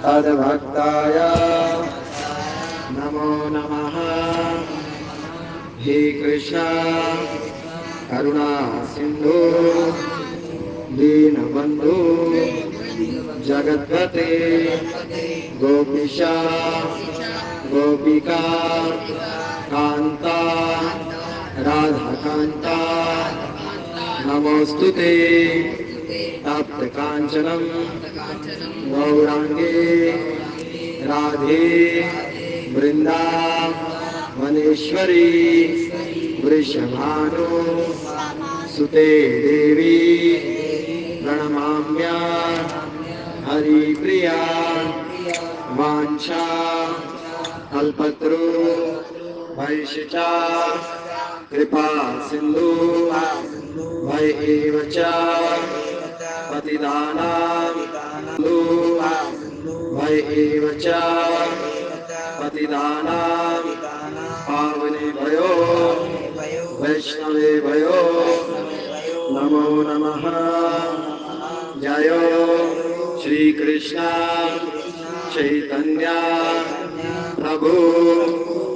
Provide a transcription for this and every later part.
तद्भक्ताय नमो नमः। हे कृष्ण करुणा सिंधु दीनबंधु जगद्पते गोपीशा गोपिका कांता राधा कांता नमोस्तुते तप्त कांचनम गौरांगे राधे वृंदावनेश्वरी वृषभानु सुते देवी प्रणमाम्या हरिप्रिया वाञ्छा कल्पत्रु वैशिचा कृपा सिंधु वैएव च पतितानां वैएव च पतितानां पावने भयो वैष्णवे भयो नमो नमः। जयो श्री कृष्ण चैतन्य प्रभु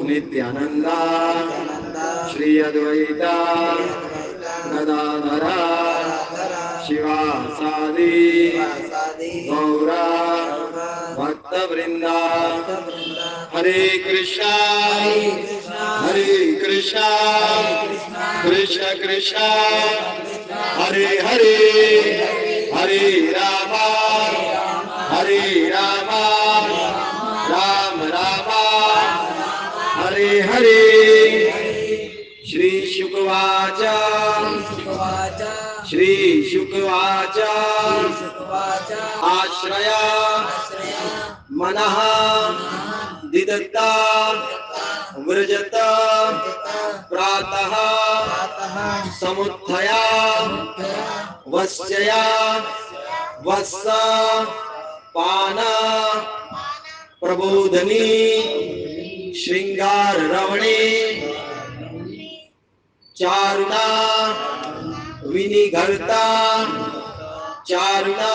नित्यानंदा श्री अद्वैता गदाधर शिवासादि गौरा भक्तवृंदा। हरे कृष्णा कृष्ण कृष्ण हरे हरे हरे राम राम राम हरे हरे। श्री शुकवाच आश्रया मनः दिदत्ता व्रजत प्रातः समुत्थया वस्यया वस्स पाना प्रबोधनी श्रृंगार रवणे चारुणा विनिघर्ता चारुणा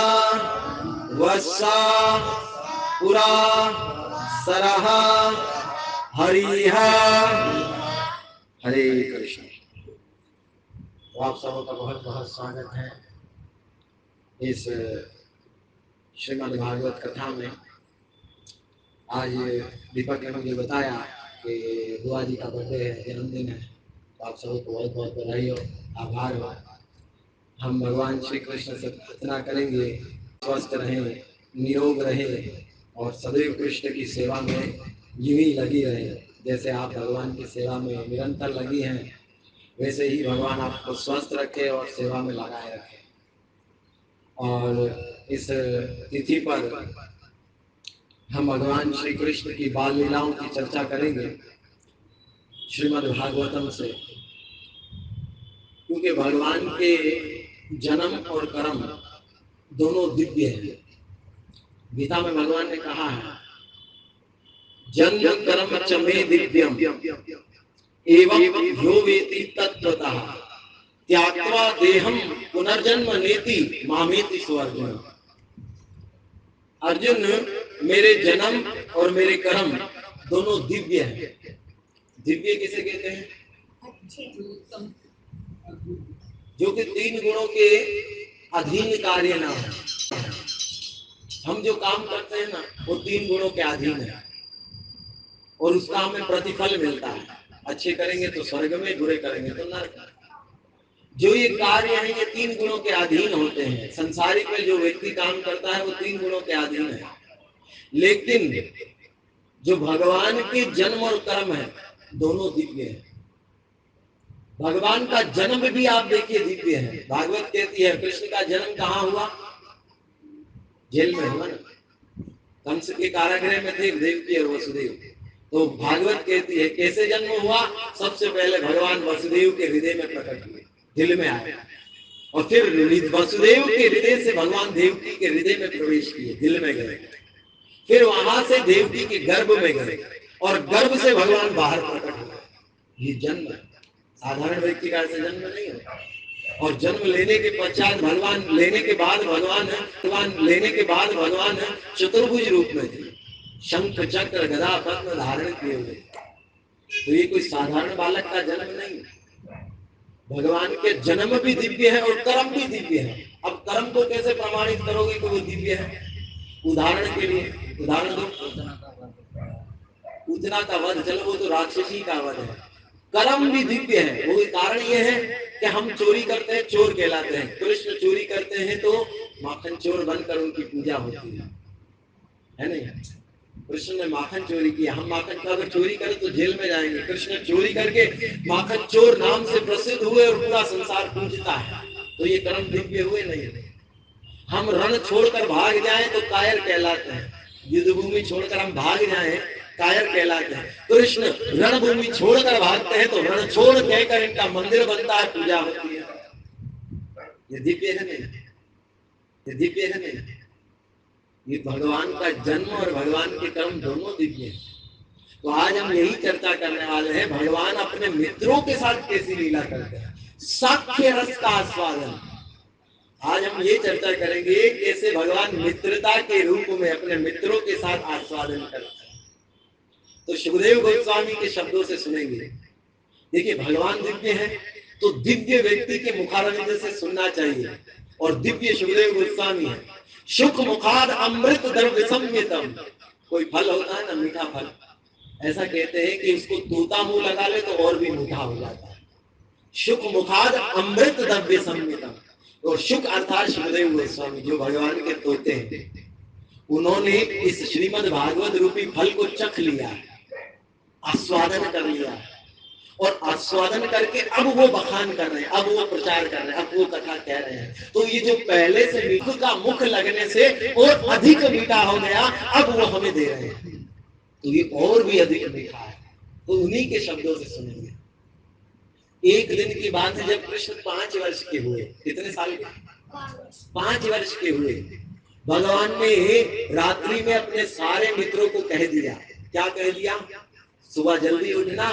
वस्सा पुरा सरह हरिह। हरे कृष्ण। आप सबों का बहुत बहुत स्वागत है इस श्रीमद् भागवत कथा में। आज दीपक ने मुझे बताया कि बुआ जी का बर्थडे है, जन्मदिन है। तो आप सबों को बहुत बहुत बधाई हो, आभार हो। हम भगवान श्री कृष्ण से प्रार्थना करेंगे स्वस्थ रहें, निरोग रहें और सदैव कृष्ण की सेवा में यूं ही लगी रहे। जैसे आप भगवान की सेवा में निरंतर लगी हैं, वैसे ही भगवान आपको स्वस्थ रखे और सेवा में लगाए रखे। और इस तिथि पर हम भगवान श्री कृष्ण की बाल लीलाओं की चर्चा करेंगे श्रीमद् भागवतम से, क्योंकि भगवान के जन्म और कर्म दोनों दिव्य हैं। गीता में भगवान ने कहा है जन्म कर्म च मे दिव्यम एवं यो वेति तत्त्वतः त्याक्त्वा देहं पुनर्जन्म नेति मामेति स्वर्गम। अर्जुन, मेरे जन्म और मेरे कर्म दोनों दिव्य हैं। दिव्य किसे कहते हैं? जो कि तीन गुणों के अधीन कार्य ना हो। हम जो काम करते हैं ना, वो तीन गुणों के अधीन है और उसका हमें प्रतिफल मिलता है। अच्छे करेंगे तो स्वर्ग में, बुरे करेंगे तो नरक में। जो ये कार्य है ये तीन गुणों के अधीन होते हैं। संसारिक में जो व्यक्ति काम करता है वो तीन गुणों के अधीन है, लेकिन जो भगवान के जन्म और कर्म है दोनों दिव्य है। भगवान का जन्म भी आप देखिए दिव्य है। भागवत कहती है कृष्ण का जन्म कहाँ हुआ? जेल में हुआ ना, कंस के कारागृह में थे देवकी और वसुदेव। तो भागवत कहती है कैसे जन्म हुआ? सबसे पहले भगवान वसुदेव के हृदय में प्रकट हुए, दिल में आए, और फिर वसुदेव के हृदय से भगवान देवकी के हृदय में प्रवेश किए, दिल में गए। फिर वहां से देवकी के गर्भ में गए और गर्भ से भगवान बाहर प्रकट हुए। ये जन्म है, साधारण व्यक्ति का ऐसे जन्म नहीं होता। और जन्म लेने के पश्चात भगवान लेने के बाद भगवान चतुर्भुज रूप में थे, शंख चक्र गदा पद्म धारण किए हुए। तो ये कोई साधारण बालक का जन्म नहीं, भगवान के जन्म भी दिव्य है और कर्म भी दिव्य है। अब कर्म को कैसे प्रमाणित करोगे कि वो दिव्य है? उदाहरण के लिए उदाहरण दो। पूतना का वध, चलो वो तो राक्षसी का वध है। कर्म भी दिव्य है। वो कारण ये है कि हम चोरी करते हैं, चोर कहलाते हैं। कृष्ण चोरी करते हैं तो माखन चोर बनकर उनकी पूजा होती है नहीं? कृष्ण ने माखन चोरी किया, हम माखन का अगर चोरी करें तो जेल में जाएंगे। कृष्ण चोरी करके माखन चोर नाम से प्रसिद्ध हुए और पूरा संसार पूजता है। तो ये कर्म दिव्य हुए नहीं? हम रण छोड़कर भाग जाएं तो कायर कहलाते हैं। युद्ध भूमि छोड़कर हम भाग जाएं, कायर कहलाते हैं। कृष्ण रणभूमि छोड़कर भागते हैं तो रण छोड़ कहकर इनका मंदिर बनता है, पूजा होती है। ये दिव्य है नहीं? ये दिव्य है नहीं? ये भगवान का जन्म और भगवान के कर्म दोनों दिव्य हैं। तो आज हम यही चर्चा करने वाले हैं, भगवान अपने मित्रों के साथ कैसी लीला करते हैं, साक्ष्य रस का आस्वादन। आज हम ये चर्चा करेंगे कैसे भगवान मित्रता के रूप में अपने मित्रों के साथ आस्वादन करते हैं। तो सुखदेव गोस्वामी के शब्दों से सुनेंगे। देखिए, भगवान दिव्य है तो दिव्य व्यक्ति के मुखारविंद से सुनना चाहिए। और दिव्य सुखदेव गोस्वामी है। सुख मुखाद अमृत द्रव्य संयतम। कोई फल होता है ना, मीठा फल, ऐसा कहते हैं कि उसको तोता मुंह लगा ले तो और भी मीठा हो जाता है। सुख मुखाद अमृत द्रव्य संयतम। और सुख अर्थात सुखदेव गोस्वामी जो भगवान के तोते हैं, उन्होंने इस श्रीमद् भागवत रूपी फल को चख लिया, आस्वादन कर लिया, और आस्वादन करके अब वो बखान कर रहे हैं, अब वो प्रचार कर रहे हैं, अब वो कथा कह रहे हैं। तो ये जो पहले से मीठा का मुख लगने से और अधिक मीठा हो गया, अब वो हमें दे रहे हैं, तो ये और भी अधिक मीठा है। तो उन्हीं के शब्दों से सुनेंगे। एक दिन की बात है, जब कृष्ण 5 वर्ष के हुए। कितने साल के? 5 वर्ष के हुए। भगवान ने रात्रि में अपने सारे मित्रों को कह दिया। क्या कह दिया? सुबह जल्दी उठना,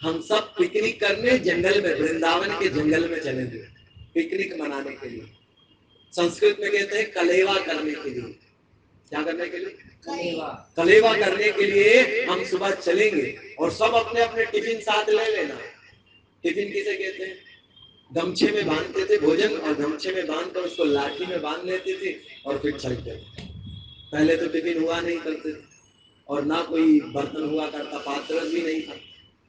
हम सब पिकनिक करने जंगल में, वृंदावन के जंगल में चलेंगे पिकनिक मनाने के लिए। संस्कृत में कहते हैं कलेवा करने के लिए। क्या करने के लिए? कलेवा करने के लिए हम सुबह चलेंगे। और सब अपने अपने टिफिन साथ ले लेना। टिफिन किसे कहते हैं? गमछे में बांधते थे भोजन, और गमछे में बांधकर उसको लाठी में बांध लेते थे और फिर चलते थे। पहले तो टिफिन हुआ नहीं करते थे और ना कोई बर्तन हुआ करता, पात्र भी नहीं था।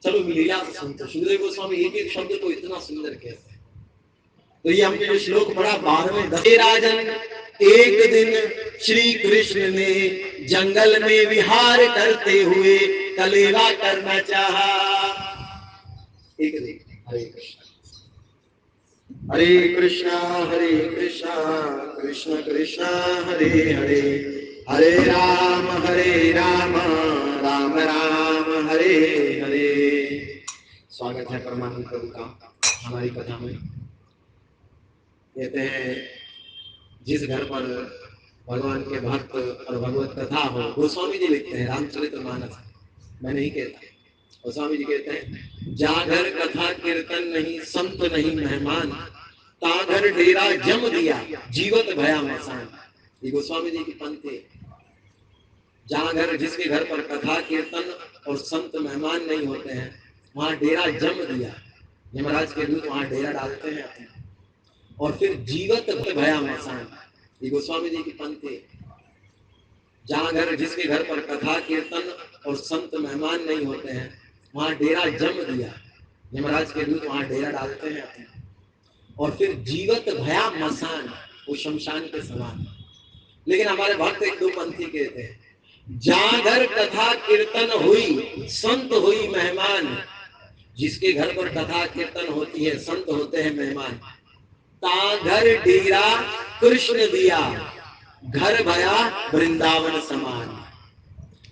चलो लीला से सुनते। सुखदेव गोस्वामी एक एक शब्द को इतना सुंदर कहते हैं। तो ये हमने जो श्लोक पढ़ा 12वें, राजन एक दिन श्री कृष्ण ने जंगल में विहार करते हुए कलेवा करना चाहा। एक दिन हरे कृष्ण हरे कृष्णा कृष्ण कृष्ण हरे हरे, हरे राम राम राम हरे हरे। स्वागत है परमात्मा प्रभु का हमारी कथा में। कहते हैं जिस घर पर भगवान के भक्त और भगवत कथा हो, गोस्वामी जी लिखते हैं रामचरितमानस, मैं नहीं कहता, गोस्वामी जी कहते हैं, जहाँ घर कथा कीर्तन नहीं, संत नहीं मेहमान, ता घर डेरा जम दिया, जीवत भया मसान। ये गोस्वामी जी की पंक्ति। जहाँ घर, जिसके घर पर कथा कीर्तन और संत मेहमान नहीं होते हैं, वहां डेरा जम दिया। यमराज के दूत वहां डेरा डालते हैं अपने, और फिर जीवत भया मसान। ये गोस्वामी जी की पंक्ति। जहाँ घर, जिसके घर पर कथा कीर्तन और संत मेहमान नहीं होते हैं, वहां डेरा जम दिया। यमराज के दूत वहां डेरा डालते हैं अपने, और फिर जीवत भया मसान, वो शमशान के समान। लेकिन हमारे भक्त एक दो पंथी कहते हैं, जहाँ घर कथा कीर्तन हुई, संत हुई मेहमान। जिसके घर पर कथा कीर्तन होती है, संत होते हैं मेहमान, ता घर डेरा कृष्ण दिया, घर भया वृंदावन समान।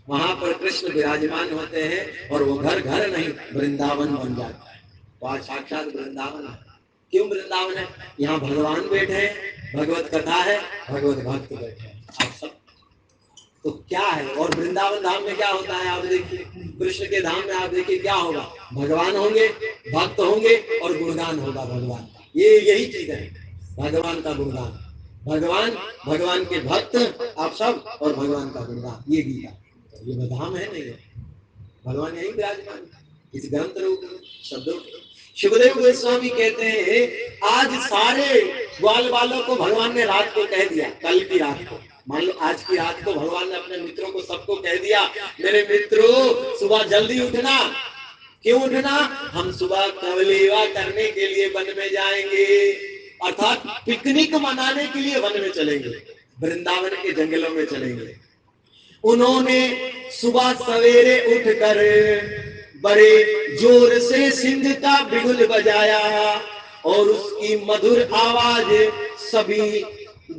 वहां पर कृष्ण विराजमान होते हैं और वो घर घर नहीं वृंदावन बन जाता है। वहां साक्षात वृंदावन है। क्यों वृंदावन है? यहाँ भगवान बैठे हैं, भगवत कथा है, भगवत भक्त बैठे हैं, आप सब। तो क्या है? और वृंदावन धाम में क्या होता है आप देखिए, कृष्ण के धाम में आप देखिए क्या होगा, भगवान होंगे, भक्त होंगे और गुणगान होगा भगवान का। ये यही चीज है भगवान का गुणगान। भगवान, भगवान के भक्त आप सब, और भगवान का गुणगान, ये गीता। ये बधाम है नहीं है, भगवान यही विराजमान इस ग्रंथ रूप शब्दों। शिवदेव गोस्वामी कहते हैं आज सारे ग्वाल वालों को भगवान ने रात को कह दिया, कल की रात को, मान लो आज की रात को भगवान ने अपने मित्रों को सबको कह दिया, मेरे मित्रों सुबह जल्दी उठना। क्यों उठना? हम सुबह कवलेवा करने के लिए वन में जाएंगे, अर्थात पिकनिक मनाने के लिए वन में चलेंगे, वृंदावन के जंगलों में चलेंगे। उन्होंने सुबह सवेरे उठकर बड़े जोर से सिंह का बिगुल बजाया और उसकी मधुर आवाज सभी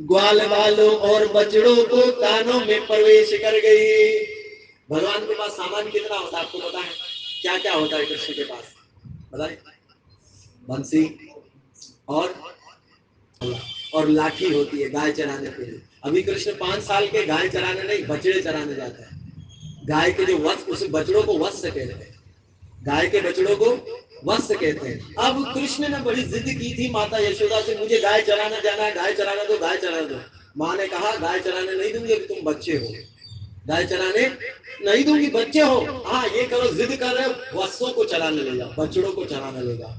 ग्वाल वालों और बछड़ों को कानों में प्रवेश कर गई। भगवान के पास सामान कितना होता है आपको पता है? क्या क्या होता है कृष्ण के पास बताए? बंसी और लाठी होती है गाय चराने के लिए। अभी कृष्ण 5 साल के गाय चराने नहीं, बछड़े चराने जाते हैं। गाय के जो वत्स, उस बछड़ों को वत्स कहते हैं, गाय के बछड़ों को वत्स कहते हैं। अब कृष्ण ने बड़ी जिद की थी माता यशोदा से, मुझे गाय चराना जाना है, गाय चराना दो, गाय चराना दो। माँ ने कहा गाय चराने नहीं दूंगी, अभी तुम बच्चे हो, गाय चराने नहीं दूंगी, बच्चे हो। हाँ ये करो, जिद कर रहे हो, वत्सों को चराने ले जाओ, बछड़ों को चराने ले जाओ।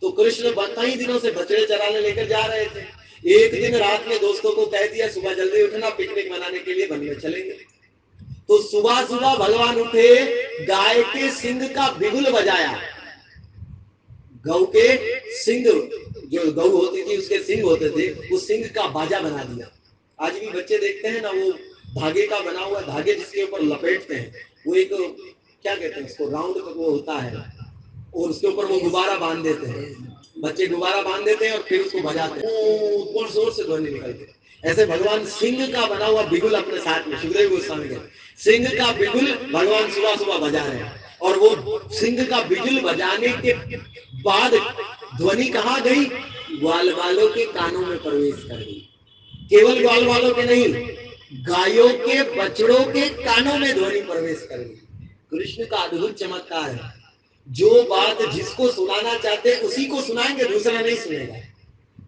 तो कृष्ण कई दिनों से बछड़े चराने लेकर जा रहे थे। एक दिन रात में दोस्तों को कह दिया सुबह जल्दी उठना, पिकनिक मनाने के लिए वन में चलेंगे। तो सुबह सुबह भगवान उठे, गाय के सिंग का बिगुल बजाया, गौ के सिंग, जो गौ होती थी उसके सिंग होते थे, उस सिंग का बाजा बना दिया। आज भी बच्चे देखते हैं ना, वो धागे का बना हुआ, धागे जिसके ऊपर लपेटते हैं, वो एक क्या कहते हैं उसको, राउंड वो होता है, और उसके ऊपर वो गुब्बारा बांध देते हैं, बच्चे गुब्बारा बांध देते हैं और फिर उसको बजाते हैं, ऊपर जोर से ध्वनि निकलती है। ऐसे भगवान सिंह का बना हुआ बिगुल अपने साथ में, सुखदेव गोस्वामी के सिंह का बिगुल भगवान सुबह सुबह बजा रहे हैं। और वो सिंह का बिगुल बजाने के बाद ध्वनि कहाँ गई? ग्वाल वालों के कानों में प्रवेश कर गई। केवल ग्वाल वालों के नहीं, गायों के बछड़ों के कानों में ध्वनि प्रवेश कर गई। कृष्ण का अद्भुत चमत्कार है, जो बात जिसको सुनाना चाहते उसी को सुनाएंगे, दूसरा नहीं सुनेगा।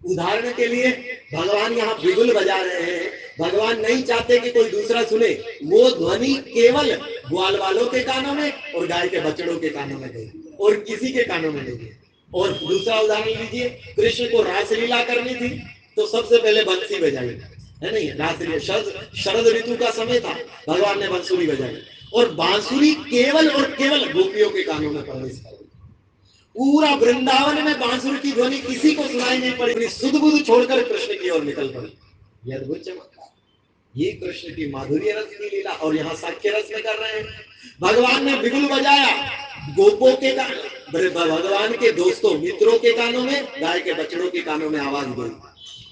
उदाहरण के लिए भगवान यहाँ बिगुल बजा रहे हैं, भगवान नहीं चाहते कि कोई दूसरा सुने, वो ध्वनि केवल ग्वाल वालों के कानों में और गाय के बछड़ों के कानों में गई, और किसी के कानों में नहीं गई। और दूसरा उदाहरण लीजिए, कृष्ण को रासलीला करनी थी तो सबसे पहले बंसी बजाई, है नहीं? रासलीला शरद ऋतु का समय था, भगवान ने बांसुरी बजाई, और बांसुरी केवल और केवल गोपियों के कानों में प्रवेश कर गई। पूरा वृंदावन में बांसुरी की ध्वनि किसी को सुनाई नहीं पड़ी, सुध बुध छोड़कर कृष्ण की ओर निकल पड़ी। यह अद्भुत चमत्कार, ये कृष्ण की माधुर्य रस की लीला। और यहाँ साक्ष्य रस में कर रहे हैं, भगवान ने बिगुल बजाया, गोपों के भगवान के दोस्तों मित्रों के कानों में, गाय के बछड़ों के कानों में आवाज गई,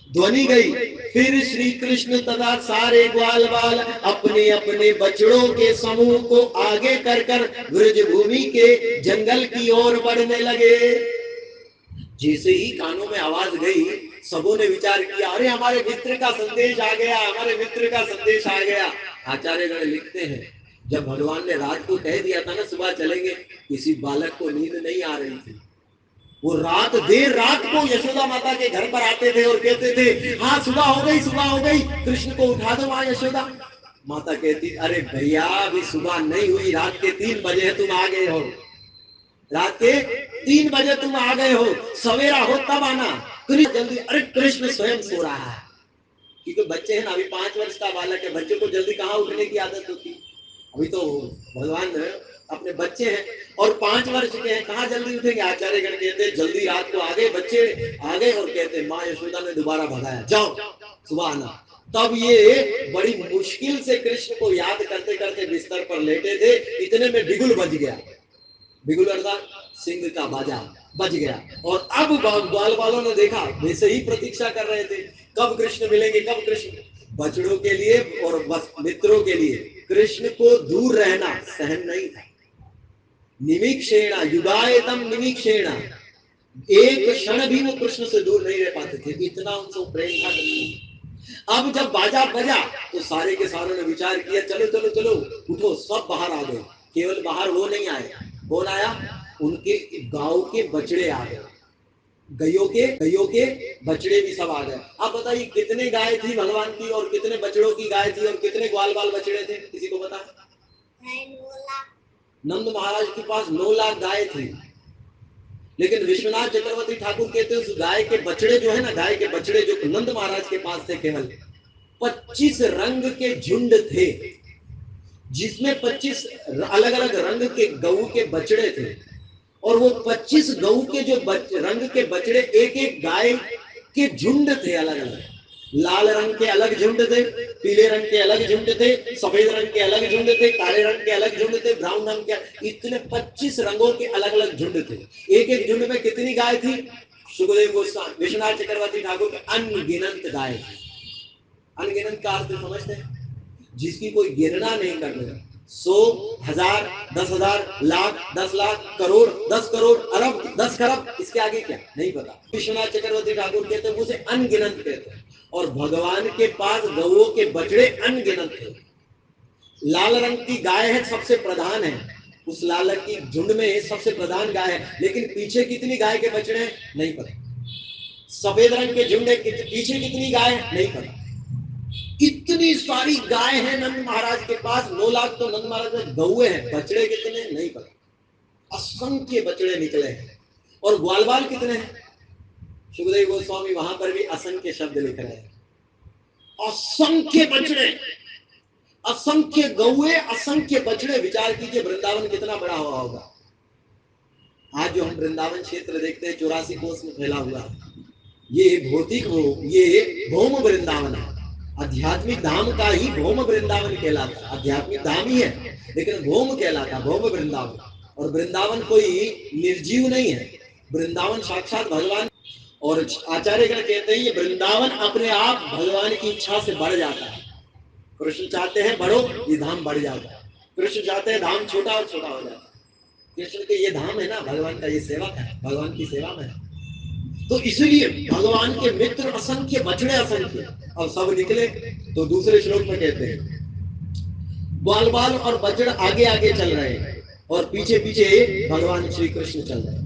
ध्वनि गई। फिर श्री कृष्ण तथा सारे ग्वाल बाल अपने अपने बछड़ों के समूह को आगे कर ब्रज भूमि के जंगल की ओर बढ़ने लगे। जैसे ही कानों में आवाज गई, सबों ने विचार किया, अरे हमारे मित्र का संदेश आ गया, हमारे मित्र का संदेश आ गया। आचार्यगण लिखते हैं, जब भगवान ने रात को कह दिया था ना सुबह चलेंगे, किसी बालक को नींद नहीं आ रही थी। वो देर रात को यशोदा माता के घर पर आते थे और कहते थे, हाँ सुबह हो गई, सुबह हो गई, कृष्ण को उठा दो। माँ यशोदा माता कहती, अरे भैया अभी सुबह नहीं हुई, रात के 3 बजे है, तुम आ गए हो, रात के 3 बजे तुम आ गए हो, सवेरा हो तब आना, जल्दी। अरे कृष्ण स्वयं सो रहा है, क्योंकि बच्चे हैं ना, अभी 5 वर्ष का बालक है, बच्चे को जल्दी कहाँ उठने की आदत होती, अभी तो भगवान अपने बच्चे हैं और 5 वर्ष के हैं, कहाँ जल्दी उठेंगे। आचार्यगण कहते जल्दी रात को आ गए, बच्चे आ गए और कहते माँ यशोदा ने दोबारा भगाया, जाओ सुबह आना। तब ये बड़ी मुश्किल से कृष्ण को याद करते करते बिस्तर पर लेटे थे, इतने में बिगुल बज गया। बिगुल अर्थात सिंह का बाजा बज गया। और अब ग्वाल वालों ने देखा, वैसे ही प्रतीक्षा कर रहे थे, कब कृष्ण मिलेंगे, कब कृष्ण। बछड़ों के लिए और मित्रों के लिए कृष्ण को दूर रहना सहन नहीं था। निमीक्षेणा युगायतम निमीक्षेणा, एक क्षण भी वो कृष्ण से दूर नहीं रह पाते थे, इतना उनसे प्रेम था कृष्ण। अब जब बाजा बजा तो सारे के सारों ने विचार किया, चलो चलो चलो उठो, सब बाहर आ गए। केवल बाहर वो नहीं आए, कौन आया? उनके गांव के बछड़े आ गए। गइयों के बछड़े भी सब आ गए। आप बताइए कितने गाय थी भगवान की और कितने बछड़ों की गाय थी और कितने ग्वाल बाल बछड़े थे, किसी को पता? नंद महाराज के पास 9 लाख गाय थी, लेकिन विश्वनाथ चक्रवर्ती ठाकुर कहते हैं उस गाय के बछड़े जो है ना, गाय के बछड़े जो नंद महाराज के पास थे, केवल 25 रंग के झुंड थे, जिसमें 25 अलग अलग रंग के गऊ के बछड़े थे। और वो 25 गऊ के जो रंग के बछड़े एक एक गाय के झुंड थे, अलग अलग। लाल रंग के अलग झुंड थे, पीले रंग के अलग झुंड थे, सफेद रंग के अलग झुंड थे, काले रंग के अलग झुंड थे, ब्राउन रंग के, इतने 25 रंगों के अलग अलग झुंड थे। एक एक झुंड में कितनी गाय थी? सुखदेव गोस्वामी विश्वनाथ चक्रवर्ती ठाकुर के अनगिनत गाय थी। अनगिनत का अर्थ समझते हैं? जिसकी कोई गिनना नहीं करने, 100, 1000, 10,000, लाख, 10 लाख, करोड़, 10 करोड़, अरब, 10 खरब, इसके आगे क्या नहीं पता। विश्वनाथ चक्रवर्ती ठाकुर कहते हैं उसे अनगिनत कहते हैं। और भगवान के पास गौओं के बछड़े अनगिनत थे। लाल रंग की गाय है, सबसे प्रधान है, उस लाल रंग की झुंड में सबसे प्रधान गाय है, लेकिन पीछे कितनी गाय के बछड़े हैं नहीं पता। सफेद रंग के झुंड पीछे कितनी गाय है नहीं पता। इतनी सारी गाय है नंद महाराज के पास, 9 लाख तो नंद महाराज में गौए हैं, बछड़े कितने नहीं पता। असंख्य बछड़े निकले हैं। और ग्वाल बाल कितने हैं? सुखदेव गोस्वामी वहां पर भी असंख्य शब्द लिख रहे हैं। असंख्य बछड़े, असंख्य गौए, असंख्य बछड़े। विचार कीजिए वृंदावन कितना बड़ा हुआ होगा। आज जो हम वृंदावन क्षेत्र देखते हैं 84 कोस में फैला हुआ है, ये भौतिक ये भौम वृंदावन है। आध्यात्मिक धाम का ही भौम वृंदावन कहलाता है। आध्यात्मिक धाम ही है लेकिन भौम कहलाता, भौम वृंदावन। और वृंदावन कोई निर्जीव नहीं है, वृंदावन साक्षात भगवान। और आचार्यगण कहते हैं ये वृंदावन अपने आप भगवान की इच्छा से बढ़ जाता है। कृष्ण चाहते हैं बढ़ो, ये धाम बढ़ जाता है। कृष्ण चाहते हैं धाम छोटा और छोटा हो जाता है। कृष्ण के ये धाम है ना, भगवान का ये सेवक है, भगवान की सेवा में है। तो इसलिए भगवान के मित्र असंख्य, बछड़े असंख्य, और सब निकले। तो दूसरे श्लोक में कहते हैं ग्वाल बाल और बछड़ आगे आगे चल रहे हैं और पीछे पीछे भगवान श्री कृष्ण चल रहे हैं।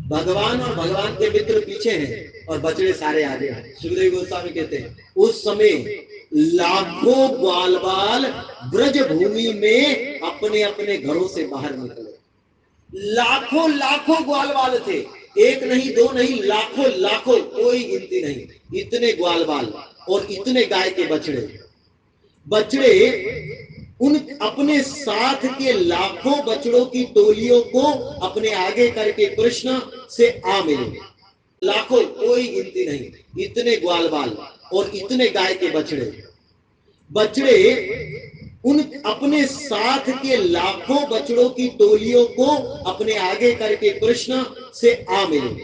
भगवान और भगवान के मित्र पीछे हैं और बछड़े सारे आगे हैं। सुखदेव गोस्वामी कहते हैं उस समय लाखों ग्वाल बाल ब्रज भूमि में अपने अपने घरों से बाहर निकले। लाखों लाखों ग्वाल बाल थे, एक नहीं दो नहीं, लाखों लाखों, कोई गिनती नहीं। इतने ग्वाल बाल और इतने गाय के बछड़े। बछड़े उन अपने साथ के लाखों बछड़ों की टोलियों को अपने आगे करके कृष्ण से आ मिले। लाखों, कोई गिनती नहीं, इतने ग्वाल बाल और इतने गाय के बछड़े। बछड़े उन अपने साथ के लाखों बछड़ों की टोलियों को अपने आगे करके कृष्ण से आ मिले।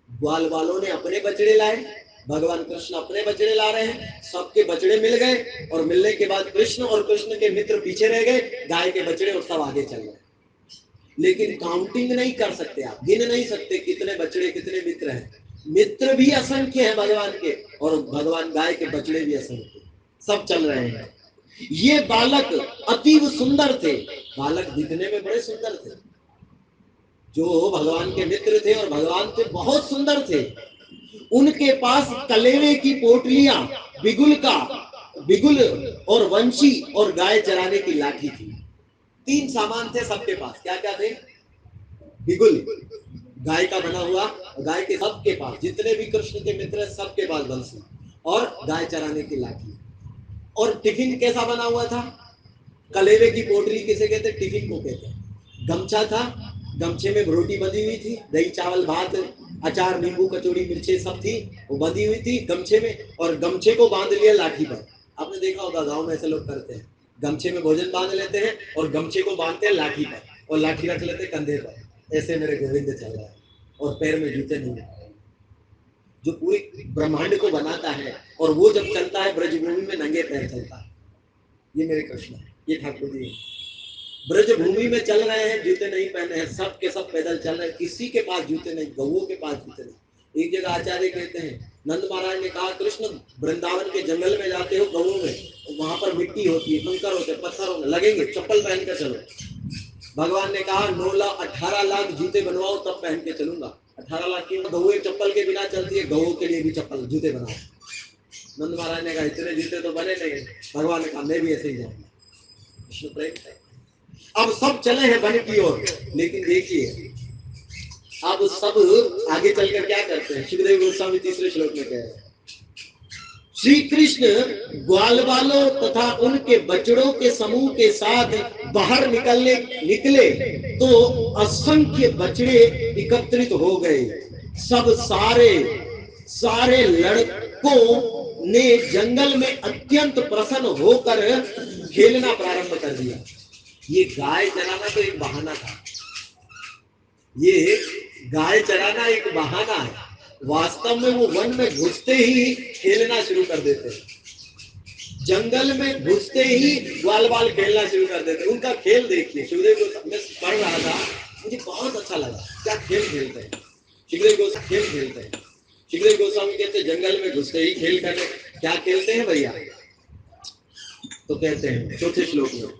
ग्वाल बालों ने अपने बछड़े लाए, भगवान कृष्ण अपने बछड़े ला रहे हैं, सबके बछड़े मिल गए। और मिलने के बाद कृष्ण और कृष्ण के मित्र पीछे रह गए, गाय के बछड़े और सब आगे चल गए। लेकिन काउंटिंग नहीं कर सकते, आप गिन नहीं सकते कितने बछड़े कितने मित्र हैं। मित्र भी असंख्य हैं भगवान के, और भगवान गाय के बछड़े भी असंख्य, सब चल रहे हैं। ये बालक अतीव सुंदर थे, बालक दिखने में बड़े सुंदर थे, जो भगवान के मित्र थे और भगवान से बहुत सुंदर थे। उनके पास कलेवे की पोटलियां, बिगुल और वंशी और गाय चराने की लाठी थी। 3 सामान थे सबके पास। क्या क्या थे? बिगुल, गाय का बना हुआ, गाय के सबके पास, जितने भी कृष्ण के मित्र हैं सबके पास बंसी और गाय चराने की लाठी। और टिफिन कैसा बना हुआ था? कलेवे की पोटली किसे कहते? टिफिन को कहते। गमछा था, गमछे में रोटी बंधी हुई थी, दही चावल भात अचार नींबू कचौड़ी मिर्चे सब थी, वो बंधी हुई थी गमछे में, और गमछे को बांध लिया लाठी पर। आपने देखा होगा गांव में ऐसे लोग करते हैं, गमछे में भोजन बांध लेते हैं और गमछे को बांधते हैं लाठी पर, और लाठी रख लेते कंधे पर। ऐसे मेरे गोविंद चल रहा है, और पैर में जूते नहीं है। जो पूरे ब्रह्मांड को बनाता है, और वो जब चलता है ब्रजभूमि में नंगे पैर चलता है। ये मेरे कृष्ण है, ये ठाकुर जी ब्रज भूमि में चल रहे हैं, जूते नहीं पहने हैं, सब के सब पैदल चल रहे हैं, किसी के पास जूते नहीं, गौओं के पास जूते नहीं। एक जगह आचार्य कहते हैं नंद महाराज ने कहा कृष्ण वृंदावन के जंगल में जाते हो गौओं में, तो वहां पर मिट्टी होती है, कंकर होते, पत्थर होंगे, लगेंगे, चप्पल पहन कर चलो। भगवान ने कहा 18 लाख जूते बनवाओ तब पहन के चलूंगा। 18 लाख की गऊ एक चप्पल के बिना चलती है, गऊ के लिए भी चप्पल जूते बनाओ। नंद महाराज ने कहा इतने जूते तो बने नहीं। भगवान ने कहा मैं भी ऐसे ही जाऊंगा। विष्णु प्रेम है। अब सब चले हैं वन की ओर, लेकिन देखिए अब सब आगे चलकर क्या करते हैं। सुखदेव गोस्वामी तीसरे श्लोक में कह रहे हैं, श्री कृष्ण ग्वाल बालों तथा उनके बछड़ों के समूह के साथ बाहर निकले तो असंख्य बछड़े एकत्रित हो गए। सब सारे लड़कों ने जंगल में अत्यंत प्रसन्न होकर खेलना प्रारंभ कर दिया। ये गाय चराना तो एक बहाना था, ये गाय चराना एक बहाना है। वास्तव में वो वन में घुसते ही खेलना शुरू कर देते हैं। जंगल में घुसते ही ग्वाल बाल खेलना शुरू कर देते हैं। उनका खेल देखिए। सुखदेव गोस्वामी मैं पढ़ रहा था, मुझे बहुत अच्छा लगा। क्या खेल खेलते हैं सुखदेव गोस्वामी, खेल खेलते हैं। सुखदेव गोस्वामी कहते हैं जंगल में घुसते ही खेल करने। क्या खेलते हैं भैया? तो कहते हैं चौथे श्लोक में,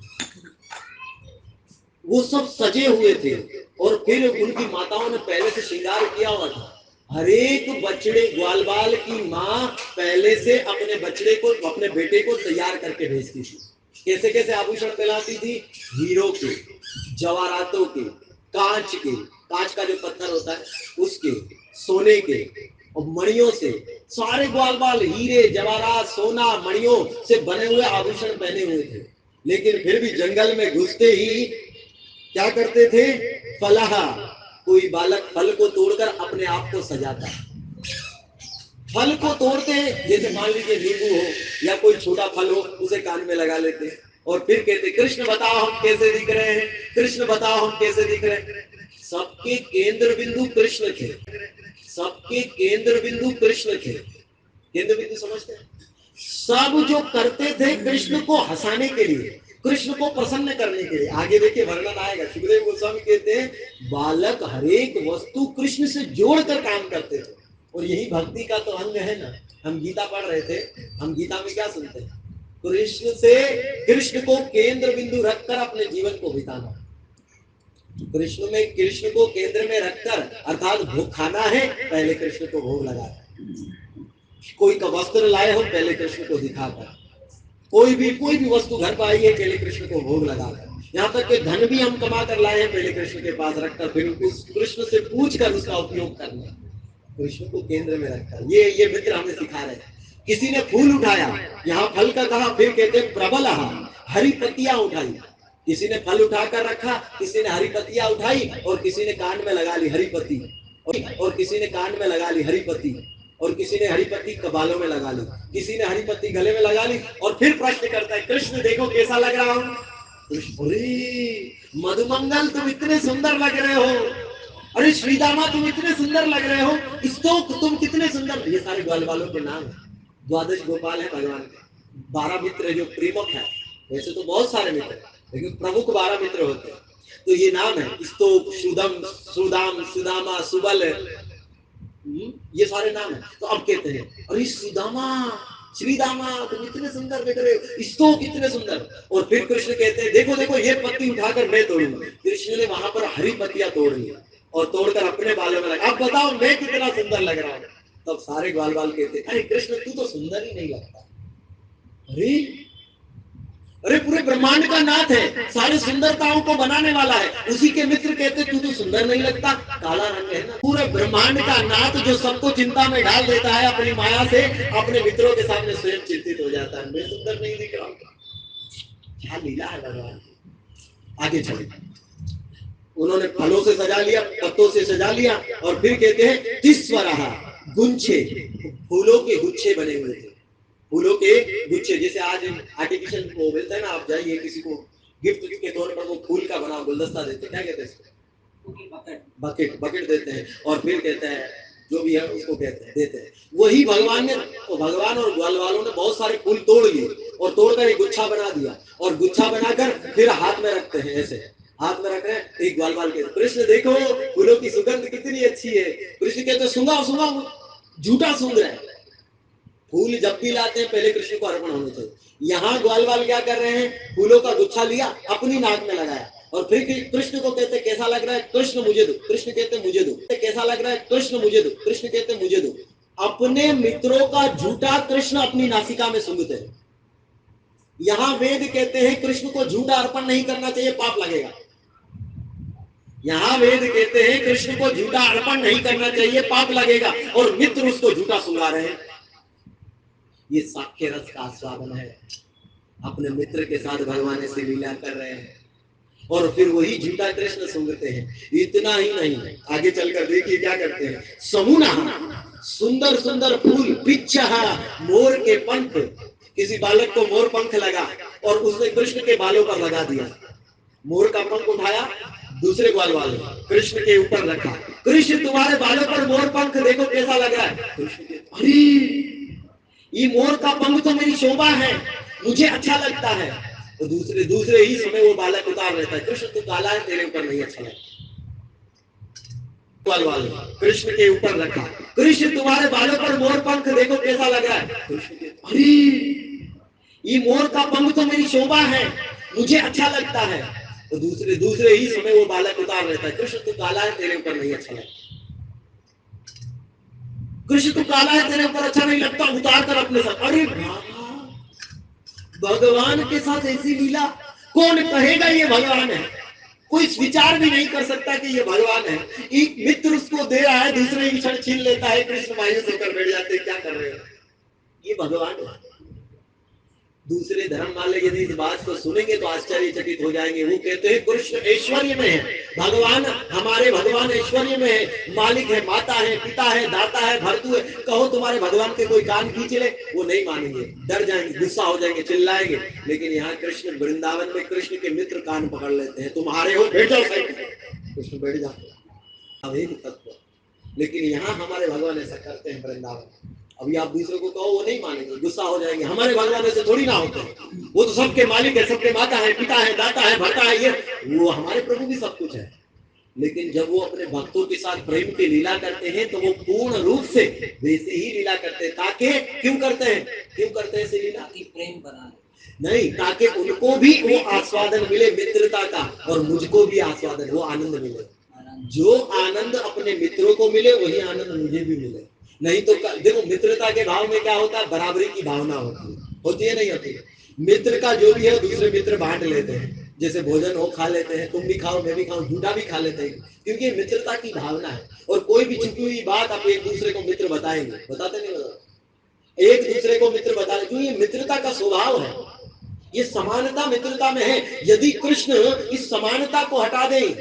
वो सब सजे हुए थे और फिर उनकी माताओं ने पहले से श्रृंगार किया हुआ था। हर एक बछड़े ग्वाल बाल की माँ पहले से अपने बछड़े को, अपने बेटे को तैयार करके भेजती थी। कैसे कैसे आभूषण पहनाती थी? हीरो के, जवाहरातों के, कांच का जो पत्थर होता है उसके, सोने के और मणियों से। सारे ग्वाल बाल हीरे जवाहरात सोना मणियों से बने हुए आभूषण पहने हुए थे। लेकिन फिर भी जंगल में घुसते ही क्या करते थे? फलहा, कोई बालक फल को तोड़कर अपने आप को सजाता है। फल को तोड़ते हैं, जैसे मान लीजिए नींबू हो या कोई छोटा फल हो, उसे कान में लगा लेते हैं और फिर कहते कृष्ण बताओ हम कैसे दिख रहे हैं, कृष्ण बताओ हम कैसे दिख रहे हैं। सबके केंद्र बिंदु कृष्ण थे, सबके केंद्र बिंदु कृष्ण थे। केंद्र बिंदु समझते हैं? सब जो करते थे कृष्ण को हंसाने के लिए, कृष्ण को प्रसन्न करने के लिए। आगे देखिए वर्णन आएगा। सुखदेव गोस्वामी कहते हैं बालक हरेक वस्तु कृष्ण से जोड़कर काम करते थे। और यही भक्ति का तो अंग है ना। हम गीता पढ़ रहे थे, हम गीता में क्या सुनते हैं? कृष्ण को केंद्र बिंदु रखकर अपने जीवन को बिताना। कृष्ण को केंद्र में रखकर, अर्थात भोग खाना है, पहले कृष्ण को भोग लगाना। कोई का वस्त्र लाए हो, पहले कृष्ण को दिखाकर। कोई भी वस्तु घर पर आई है, पहले कृष्ण को भोग लगाकर। यहाँ तक कि धन भी हम कमा कर लाए हैं, पहले कृष्ण के पास रखकर, फिर उस कृष्ण से पूछकर उसका उपयोग करना। कृष्ण को केंद्र में रखकर। ये मित्र हमें सिखा रहे हैं। किसी ने फूल उठाया, यहाँ फल का कहा, फिर कहते प्रबल हरी पत्तियां उठाई। किसी ने फल उठाकर रखा, किसी ने हरी पत्तियां उठाई और किसी ने कान में लगा ली हरी पत्ती, और किसी ने कान में लगा ली हरी पत्ती, और किसी ने हरी पत्ती कबालों में लगा ली, किसी ने हरी पत्ती गले में लगा ली। और फिर प्रश्न करता है कृष्ण देखो कैसा लग रहा हूं। मधुमंगल तुम इतने सुंदर लग रहे हो, अरे श्रीदामा तुम इतने सुंदर लग रहे हो, स्तोक तुम कितने सुंदर। ये सारे ग्वाल बालों के नाम है। द्वादश गोपाल है भगवान के। 12 मित्र जो प्रेमक है, वैसे तो बहुत सारे मित्र, लेकिन प्रमुख 12 मित्र होते हैं। तो ये नाम है स्तोक, सुदम, सुदाम, सुदामा, सुबल, ये सारे नाम है। तो अब कहते हैं अरे सुदामा, श्रीदामा तुम इतने सुंदर दिख रहे हो, स्तोक कितने सुंदर। और फिर कृष्ण कहते हैं देखो देखो ये पत्ती उठाकर मैं तोड़ूंगा। कृष्ण ने वहां पर हरी पत्तियां तोड़ ली और तोड़कर अपने बालों में लगा। अब बताओ मैं कितना सुंदर लग रहा हूं। तब सारे ग्वाल बाल कहते अरे कृष्ण तू तो सुंदर ही नहीं लगता। अरे पूरे ब्रह्मांड का नाथ है, सारी सुंदरताओं को बनाने वाला है, उसी के मित्र कहते तू तो सुंदर नहीं लगता, काला रंग है ना। पूरे ब्रह्मांड का नाथ जो सबको चिंता में डाल देता है अपनी माया से, अपने मित्रों के सामने स्वयं चिंतित हो जाता है, मैं सुंदर नहीं दिख रहा हूं। क्या लीला है भगवान। आगे चले, उन्होंने फलों से सजा लिया, पत्तों से सजा लिया और फिर कहते हैं तिस्वरहा, गुच्छे, फूलों के गुच्छे बने हुए थे। फूलों के गुच्छे, जैसे आज आर्टिफिशियल वो मिलता है ना, आप जाइए किसी को गिफ्ट के तौर पर वो फूल का बना गुलदस्ता देते हैं, क्या कहते हैं इसको? बकेट देते हैं। और फिर कहते हैं जो भी है उसको कहते हैं देते हैं। वही भगवान और ग्वाल वालों ने बहुत सारे फूल तोड़ लिए और तोड़कर एक गुच्छा बना दिया, और गुच्छा बनाकर फिर हाथ में रखते हैं। ऐसे हाथ में रख रहे हैं। एक ग्वाल बाल कहते कृष्ण देखो फूलों की सुगंध कितनी अच्छी है। कृष्ण कहते सुंगा सुंगा, झूठा सूंघ रहा है। फूल जब भी लाते हैं पहले कृष्ण को अर्पण होने चाहिए। यहाँ ग्वाल बाल क्या कर रहे हैं? फूलों का गुच्छा लिया, अपनी नाक में लगाया और फिर कृष्ण को कहते कैसा लग रहा है, कृष्ण मुझे दो। कृष्ण कहते मुझे दो। कैसा लग रहा है, कृष्ण मुझे दो। कृष्ण कहते मुझे दो। अपने मित्रों का झूठा कृष्ण अपनी नासिका में सूंघते हैं। यहां वेद कहते हैं कृष्ण को झूठा अर्पण नहीं करना चाहिए, पाप लगेगा। यहां वेद कहते हैं कृष्ण को झूठा अर्पण नहीं करना चाहिए, पाप लगेगा, और मित्र उसको झूठा सुंघा रहे हैं। ये साक्ष्य रस का आस्वादन है। अपने मित्र के साथ भगवान से लीला कर रहे हैं और फिर वही झूठा कृष्ण सूंघते हैं। इतना ही नहीं, आगे चलकर देखिए क्या करते हैं। समुना सुंदर सुंदर फूल, पिच्छा मोर के पंख। किसी बालक को मोर पंख लगा और उसने कृष्ण के बालों पर लगा दिया। मोर का पंख उठाया, दूसरे ग्वाल वाले कृष्ण के ऊपर रखा। कृष्ण तुम्हारे बालों पर मोर पंख देखो कैसा लग रहा है। कृष्ण के अरे ये मोर का पंख तो मेरी शोभा है, मुझे अच्छा लगता है। तो दूसरे ही समय वो बालक उतार लेता है। कृष्ण तू काला है, तेरे ऊपर नहीं अच्छा लगता। कृष्ण के ऊपर रखा। कृष्ण तुम्हारे बालों पर मोर पंख देखो कैसा लग रहा है। कृष्ण के अरे ये मोर का पंख तो मेरी शोभा है, मुझे अच्छा लगता है। तो दूसरे ही समय वो बालक उतार लेता है। कृष्ण तू काला है, तेरे ऊपर नहीं अच्छा लगता। कृष्ण तू काला है, तेरे ऊपर अच्छा नहीं लगता, उतार कर अपने साथ। अरे भगवान के साथ ऐसी लीला, कौन कहेगा ये भगवान है? कोई विचार भी नहीं कर सकता कि ये भगवान है। एक मित्र उसको दे रहा है, दूसरे ही क्षण छीन लेता है। कृष्ण मायूस होकर बैठ जाते, क्या कर रहे हो? ये भगवान है। दूसरे धर्म वाले यदि इस बात को सुनेंगे तो आश्चर्यचकित हो जाएंगे। वो कहते हैं कृष्ण ऐश्वर्य में है, भगवान हमारे भगवान ऐश्वर्य में है, मालिक है, माता है, पिता है, दाता है, भर्तु है। कहो तुम्हारे भगवान के कोई कान खींच ले, वो नहीं मानेंगे, डर जाएंगे, गुस्सा हो जाएंगे, चिल्लाएंगे। लेकिन यहाँ कृष्ण वृंदावन में कृष्ण के मित्र कान पकड़ लेते हैं। तुम्हारे हो, बैठ जाओ साइड में। कृष्ण बैठ जाते हैं। अभी तत्व। लेकिन यहाँ हमारे भगवान ऐसा करते हैं वृंदावन। अभी आप दूसरे को कहो, वो नहीं मानेंगे, गुस्सा हो जाएंगे। हमारे भगवान ऐसे थोड़ी ना होते हैं, वो तो सबके मालिक है, सबके माता है, पिता है, दाता है, भरता है। ये वो हमारे प्रभु भी सब कुछ है। लेकिन जब वो अपने भक्तों के साथ प्रेम की लीला करते हैं तो वो पूर्ण रूप से वैसे ही लीला करते हैं। ताकि क्यों करते हैं ऐसी लीला की? प्रेम बना नहीं, ताकि उनको भी वो आस्वादन मिले मित्रता का, और मुझको भी आस्वादन, वो आनंद मिले। जो आनंद अपने मित्रों को मिले वही आनंद मुझे भी मिले। नहीं तो देखो, मित्रता के भाव में क्या होता है, बराबरी की भावना होती है नहीं होती? मित्र का जो भी है दूसरे मित्र बांट लेते हैं। जैसे भोजन हो खा लेते हैं, तुम भी खाओ मैं भी खाऊं, झूठा भी खा लेते हैं, क्योंकि मित्रता की भावना है। और कोई भी छुपी हुई बात आप एक दूसरे को मित्र बताएंगे, बताते नहीं बताते? एक दूसरे को मित्र बताने, क्यों? ये मित्रता का स्वभाव है, ये समानता मित्रता में है। यदि कृष्ण इस समानता को हटा दें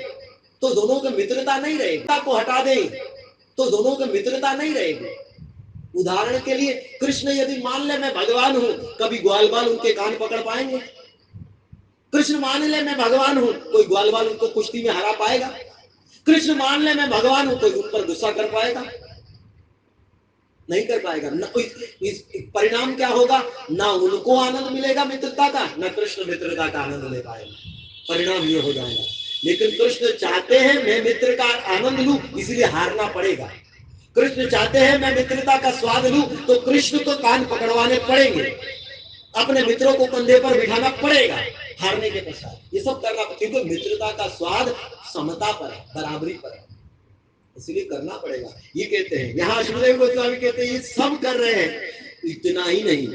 तो दोनों की मित्रता नहीं रहेगी। को हटा दें तो दोनों की मित्रता नहीं रहेगी। उदाहरण के लिए कृष्ण यदि मान ले मैं भगवान हूं, कभी ग्वाल बाल उनके कान पकड़ पाएंगे? कृष्ण मान ले मैं भगवान हूं, कोई ग्वाल बाल उनको कुश्ती में हरा पाएगा? कृष्ण मान ले मैं भगवान हूं, कोई उन पर गुस्सा कर पाएगा? नहीं कर पाएगा। न इस परिणाम क्या होगा? ना उनको आनंद मिलेगा मित्रता का, न कृष्ण मित्रता का आनंद ले पाएगा। परिणाम ये हो जाएगा। लेकिन कृष्ण चाहते हैं मैं मित्र का आनंद लूं, इसलिए हारना पड़ेगा। कृष्ण चाहते हैं मैं मित्रता का स्वाद लूं, तो कृष्ण को कान पकड़वाने पड़ेंगे, अपने मित्रों को कंधे पर बिठाना पड़ेगा हारने के पश्चात। ये सब करना, क्योंकि मित्रता का स्वाद समता पर है, बराबरी पर है, इसलिए करना पड़ेगा। ये कहते हैं यहाँ सुखदेव गोस्वामी कहते हैं ये सब कर रहे हैं। इतना ही नहीं,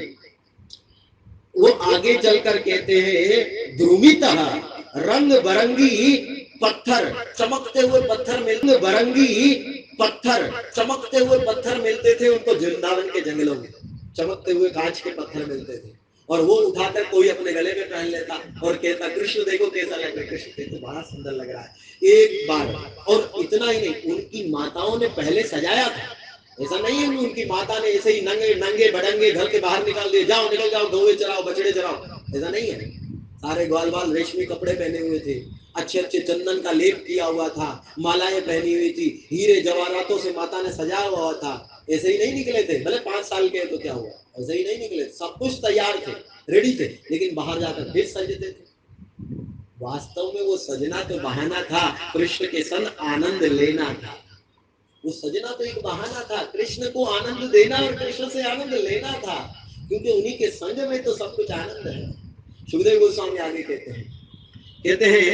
वो आगे चलकर कहते हैं द्रुमितः रंग बरंगी पत्थर, चमकते हुए पत्थर मिलते, बरंगी पत्थर, चमकते हुए पत्थर मिलते थे उनको वृंदावन के जंगलों में। चमकते हुए कांच के पत्थर मिलते थे और वो उठाकर कोई अपने गले में पहन लेता और कहता कृष्ण देखो कैसा लग रहा है। कृष्ण कहते बड़ा सुंदर लग रहा है एक बार। और इतना ही नहीं, उनकी माताओं ने पहले सजाया था। ऐसा नहीं है उनकी माता ने ऐसे ही नंगे बड़ंगे घर के बाहर निकाल दिए, जाओ निकल जाओ, गौवे चराओ, बछड़े चराओ, ऐसा नहीं है। सारे ग्वाल बाल रेशमी कपड़े पहने हुए थे, अच्छे अच्छे चंदन का लेप किया हुआ था, मालाएं पहनी हुई थी, हीरे जवाहरातों से माता ने सजाया हुआ था। ऐसे ही नहीं निकले थे, भले 5 साल के तो क्या हुआ, ऐसे ही नहीं निकले। सब कुछ तैयार थे, रेडी थे, लेकिन बाहर जाकर फिर सजते थे। वास्तव में वो सजना तो बहाना था, कृष्ण के संग आनंद लेना था। वो सजना तो एक बहाना था, कृष्ण को आनंद देना और कृष्ण से आनंद लेना था, क्योंकि उन्हीं के संग में तो सब कुछ आनंद है। सुखदेव गोस्वामी आगे कहते हैं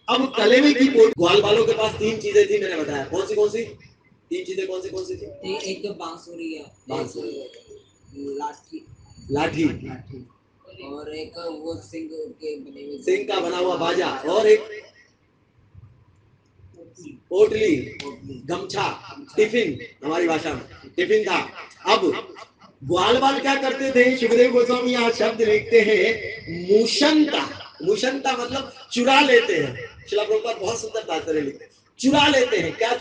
अब कलेवे की ग्वाल वालों के पास 3 चीजें थी, मैंने बताया। कौन सी 3 चीजें कौन सी थी? एक बांसुरी है, लाठी लाठी और एक वो सिंह के बने हुए, सिंह का बना हुआ बाजा, और एक पोटली, गमछा, टिफिन, हमारी भाषा में टिफिन था। अब ग्वाल वाल क्या करते थे? सुखदेव गोस्वामी यहाँ शब्द लिखते हैं मूषंता। मूषंता मतलब चुरा लेते हैं। शिला प्रभुपाद बहुत सुंदर तात्पर्य लिखते हैं, चुरा लेते हैं। क्या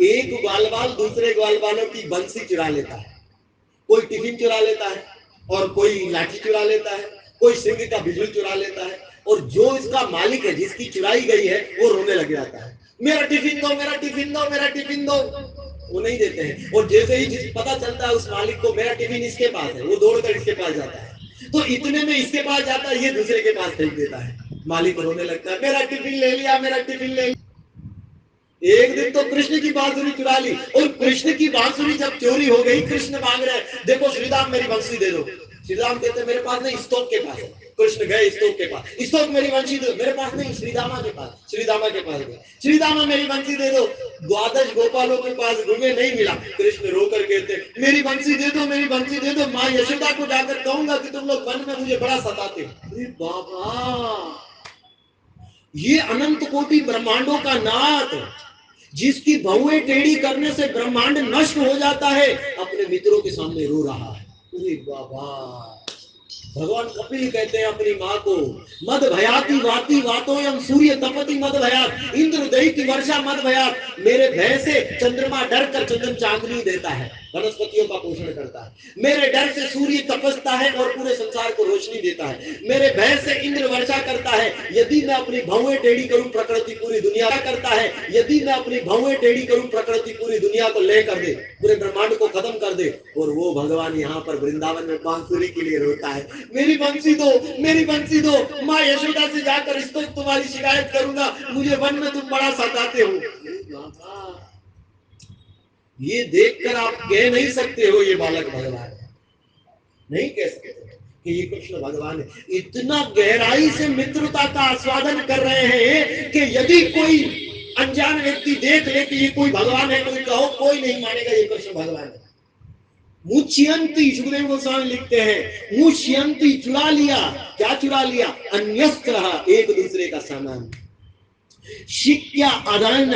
एक ग्वाल वाल दूसरे ग्वाल वालों की बंसी चुरा लेता है, कोई टिफिन चुरा लेता है, और कोई लाठी चुरा लेता है, कोई सिंह का बिजली चुरा लेता है, और जो इसका मालिक है, जिसकी चुराई गई है, वो रोने लग जाता है, मेरा टिफिन दो, मेरा टिफिन दो, मेरा टिफिन दो। वो नहीं देते हैं। और जैसे ही पता चलता है उस मालिक को मेरा टिफिन इसके पास है, वो दौड़कर इसके पास जाता है। तो इतने में इसके पास जाता है, ये दूसरे के पास फेंक देता है। मालिक रोने लगता है, मेरा टिफिन ले लिया, मेरा टिफिन ले लिया। एक दिन तो कृष्ण की बांसुरी चुरा ली, और कृष्ण की बांसुरी जब चोरी हो गई, कृष्ण मांग रहे, देखो श्रीराम मेरी बंसी दे दो। श्रीराम कहते मेरे पास नहीं, स्तोक के पास है। कृष्ण गए स्तोक के पास, स्तोक मेरी बंसी दो, मेरे पास नहीं, श्रीदामा के पास। श्रीदामा के पास गए, श्रीदामा मेरी बंसी दे दो। द्वादश गोपालों के पास घूमे, नहीं मिला। कृष्ण रोकर कहते मेरी बंसी दे दो, मेरी बंसी दे दो, माँ यशोदा को जाकर कहूंगा कि तुम लोग वन में मुझे बड़ा सताते हो। बाबा, ये अनंत कोटि ब्रह्मांडों का नाथ, जिसकी बहुएं टेढ़ी करने से ब्रह्मांड नष्ट हो जाता है, अपने मित्रों के सामने रो रहा है। अरे बाबा, भगवान कपिल कहते हैं अपनी माँ को, मद भयाती वाती वातोयम सूर्य तपति मद भयात, इंद्र दही की वर्षा मद भयात। मेरे भय से चंद्रमा डर कर चंदन चांदनी देता है, वनस्पतियों का पोषण करता है। मेरे डर से सूर्य तपसता है और पूरे संसार को रोशनी देता है। मेरे भय से इंद्र वर्षा करता है। यदि मैं अपनी भौएं टेढ़ी करूं, प्रकृति पूरी दुनिया करता है। यदि मैं अपनी भौएं टेढ़ी करूं, प्रकृति पूरी दुनिया को ले कर दे, पूरे ब्रह्मांड को खत्म कर दे। और वो भगवान यहाँ पर वृंदावन में बांसुरी के लिए रोता है, मेरी बंसी दो, मेरी बंसी दो, माँ यशोदा से जाकर इसको तुम्हारी शिकायत करूंगा, मुझे वन में तुम बड़ा सताते हो। ये देखकर आप कह नहीं सकते हो ये बालक भगवान है, नहीं कह सकते कि ये कृष्ण भगवान है। इतना गहराई से मित्रता का आस्वादन कर रहे हैं कि यदि कोई अनजान व्यक्ति देख ले कि ये कोई भगवान है, कोई कहो, कोई नहीं मानेगा ये कृष्ण भगवान है। मुच्यंती, सुखदेव गोस्वामी लिखते हैं, मुच्यंती, चुरा लिया। क्या चुरा लिया? अन्यस्त्र, एक दूसरे का सामान। शिक्या अदन,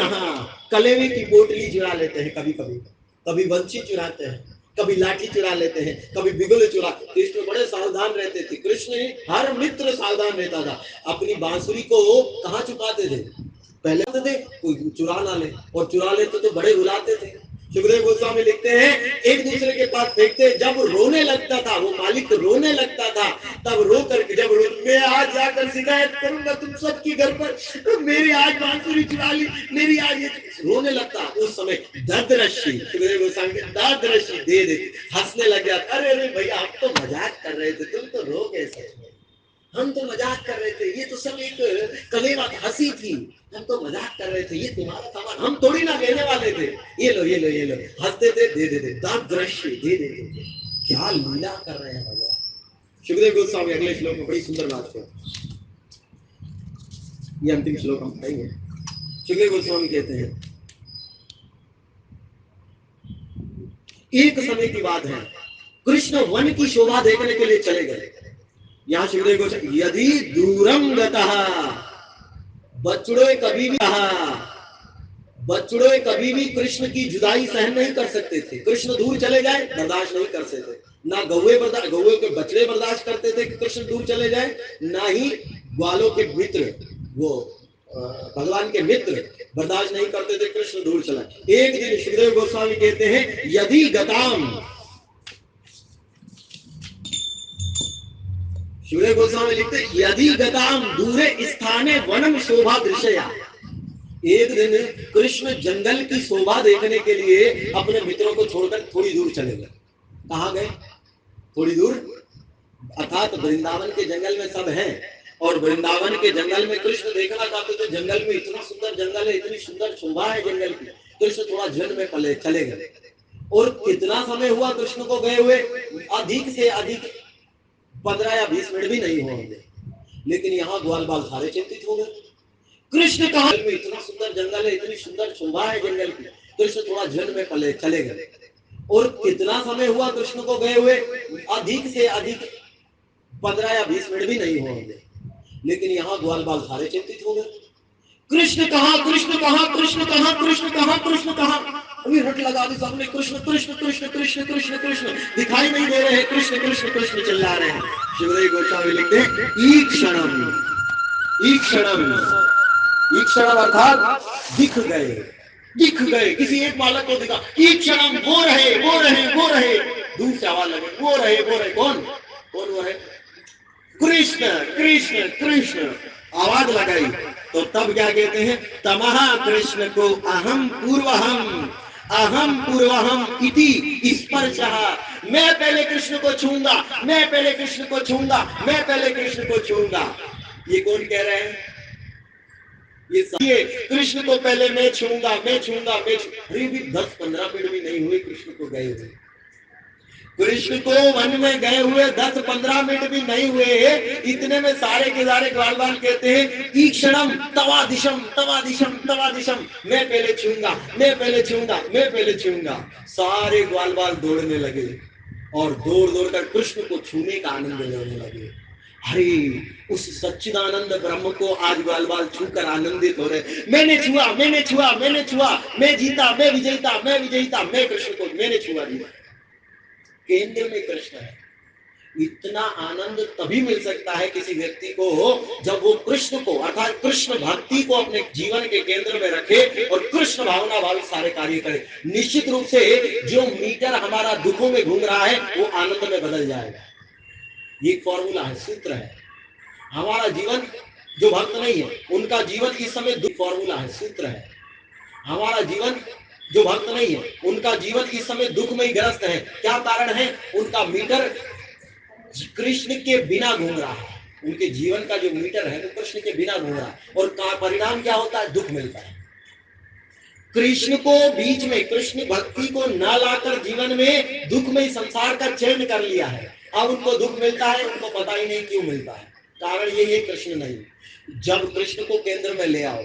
कलेवे की पोटली चुरा लेते हैं, कभी कभी, कभी बंसी चुराते हैं, कभी लाठी चुरा लेते हैं, कभी बिगुल चुरा। कृष्ण बड़े सावधान रहते थे। कृष्ण हर मित्र सावधान रहता था। अपनी बांसुरी को कहाँ छुपाते थे? पहले थे कोई चुरा ना ले, और चुरा लेते तो बड़े रुलाते थे। सुखदेव गोस्वामी लिखते हैं, एक दूसरे के पास फेंकते, जब रोने लगता था वो मालिक, रोने लगता था, तब रो करके, जब मैं आज जाकर शिकायत करूंगा तुम सबकी घर पर, तो मेरी आज बांसुरी चुरा ली, मेरी आज ये, रोने लगता। उस समय ददरशी, सुखदेव गोस्वामी ददरशी दे देते, हंसने लग जाता, अरे अरे भैया हम तो मजाक कर रहे थे, तुम तो रो गए, सच में हम तो मजाक कर रहे थे, ये तो सब एक कलेवा हंसी थी, हम तो मजाक कर रहे थे, ये तुम्हारा सामान हम थोड़ी ना लेने वाले थे, ये लो ये लो ये लो। हंसते थे, दे देते, दृश्य दे देते। क्या लीला कर रहे हैं भगवान। सुखदेव गोस्वामी अगले श्लोक में बड़ी सुंदर बात है, ये अंतिम श्लोक हम पढ़ेंगे। सुखदेव गोस्वामी कहते हैं, एक समय की बात है, कृष्ण वन की शोभा देखने के लिए चले गए। यहाँ सुखदेव गोस्वामी, यदि दूरम गतः, बछड़ों कभी भी कृष्ण की जुदाई सहन नहीं कर सकते थे। कृष्ण दूर चले जाए बर्दाश्त नहीं कर सकते, ना गौए के बछड़े बर्दाश्त करते थे कि कृष्ण दूर चले जाए, ना ही ग्वालों के मित्र, वो भगवान के मित्र बर्दाश्त नहीं करते थे कृष्ण दूर चला। एक दिन सुखदेव गोस्वामी कहते हैं, यदि गताम, सुखदेव गोस्वामी लिखते, यदि गताम दूरे स्थाने वनम शोभा दृश्या। एक दिन कृष्ण जंगल की शोभा देखने के लिए अपने मित्रों को छोड़कर थोड़ी दूर चले गए। कहाँ गए? थोड़ी दूर, अर्थात वृंदावन के जंगल में सब हैं, और वृंदावन के जंगल में कृष्ण देखना चाहते थे। जंगल में इतना सुंदर जंगल है, इतनी सुंदर शोभा है जंगल की। कृष्ण थोड़ा झुंड में चले गए, और कितना समय हुआ कृष्ण को गए हुए? अधिक से अधिक 15 या 20 मिनट भी नहीं हुए होंगे। लेकिन यहाँ ग्वाल बाल सारे चिंतित हो गए। कृष्ण कहा इतना सुंदर जंगल है, इतनी सुंदर शोभा है जंगल की। कृष्ण थोड़ा झुंड में चले गए और कितना समय हुआ कृष्ण को गए हुए, अधिक से अधिक 15 या 20 मिनट भी नहीं होंगे, लेकिन यहाँ ग्वाल बाल सारे चिंतित हो गए। कृष्ण कहाँ, कृष्ण कहाँ, कृष्ण कहाँ, कृष्ण कहाँ, कृष्ण कहाँ। अभी रट लगा दी सबने, कृष्ण कृष्ण कृष्ण कृष्ण कृष्ण कृष्ण, दिखाई नहीं दे रहे, कृष्ण कृष्ण कृष्ण चिल्ला रहे हैं। शिवदेव गोस्वामी लिखते हैं ईक्षणम, ईक्षणम, ईक्षणम अर्थात दिख गए, दिख गए। किसी एक बालक को दिखा, ईक्षणम, वो रहे वो रहे वो रहे। दूर से आवाज लगे, वो रहे वो रहे। कौन कौन वो है? कृष्ण कृष्ण कृष्ण। आवाज लगाई तो तब क्या कहते हैं, तमहा कृष्ण को अहम पूर्वहम, अहम पूर्वहम इति स्पर्शः। मैं पहले कृष्ण को छूंगा, मैं पहले कृष्ण को छूंगा, मैं पहले कृष्ण को छूंगा। ये कौन कह रहे हैं? ये कृष्ण को पहले मैं छूंगा, मैं छूंगा, मैं अरे भी 10-15 मिनट भी नहीं हुए कृष्ण को गए हुए, कृष्ण को वन में गए हुए 10-15 मिनट भी नहीं हुए। इतने में सारे के सारे ग्वाल बाल कहते हैं ईक्षणम तवादिशम तवादिशम तवादिशम, मैं पहले छूंगा, मैं पहले छूंगा, मैं पहले छूंगा। सारे ग्वाल बाल दौड़ने लगे और दौड़ दौड़ कर कृष्ण को छूने का आनंद लेने लगे। अरे उस सच्चिदानंद ब्रह्म को आज ग्वाल बाल छूकर आनंदित हो रहे। मैंने छुआ, मैंने छुआ, मैंने छुआ, मैं जीता, मैं विजेता, मैं विजेता, मैं कृष्ण को मैंने छुआ दिया। केंद्र में कृष्ण है। इतना आनंद तभी मिल सकता है किसी व्यक्ति को जब वो कृष्ण को अर्थात कृष्ण भक्ति को अपने जीवन के केंद्र में रखे और कृष्ण भावना भावी सारे कार्य करे। निश्चित रूप से जो मीटर हमारा दुखों में घूम रहा है वो आनंद में बदल जाएगा। ये फॉर्मूला है, सूत्र है। हमारा जीवन, जो भक्त नहीं है उनका जीवन इस समय दुख, फॉर्मूला है, सूत्र है। हमारा जीवन, जो भक्त नहीं है उनका जीवन इस समय दुख में ही ग्रस्त है। क्या कारण है? उनका मीटर कृष्ण के बिना घूम रहा है। उनके जीवन का जो मीटर है वो कृष्ण के बिना घूम रहा है और का परिणाम क्या होता है? दुख मिलता है। कृष्ण को बीच में, कृष्ण भक्ति को न लाकर जीवन में दुख में संसार का चयन कर लिया है। अब उनको दुख मिलता है, उनको पता ही नहीं क्यों मिलता है। कारण ये है कृष्ण नहीं। जब कृष्ण को केंद्र में ले आओ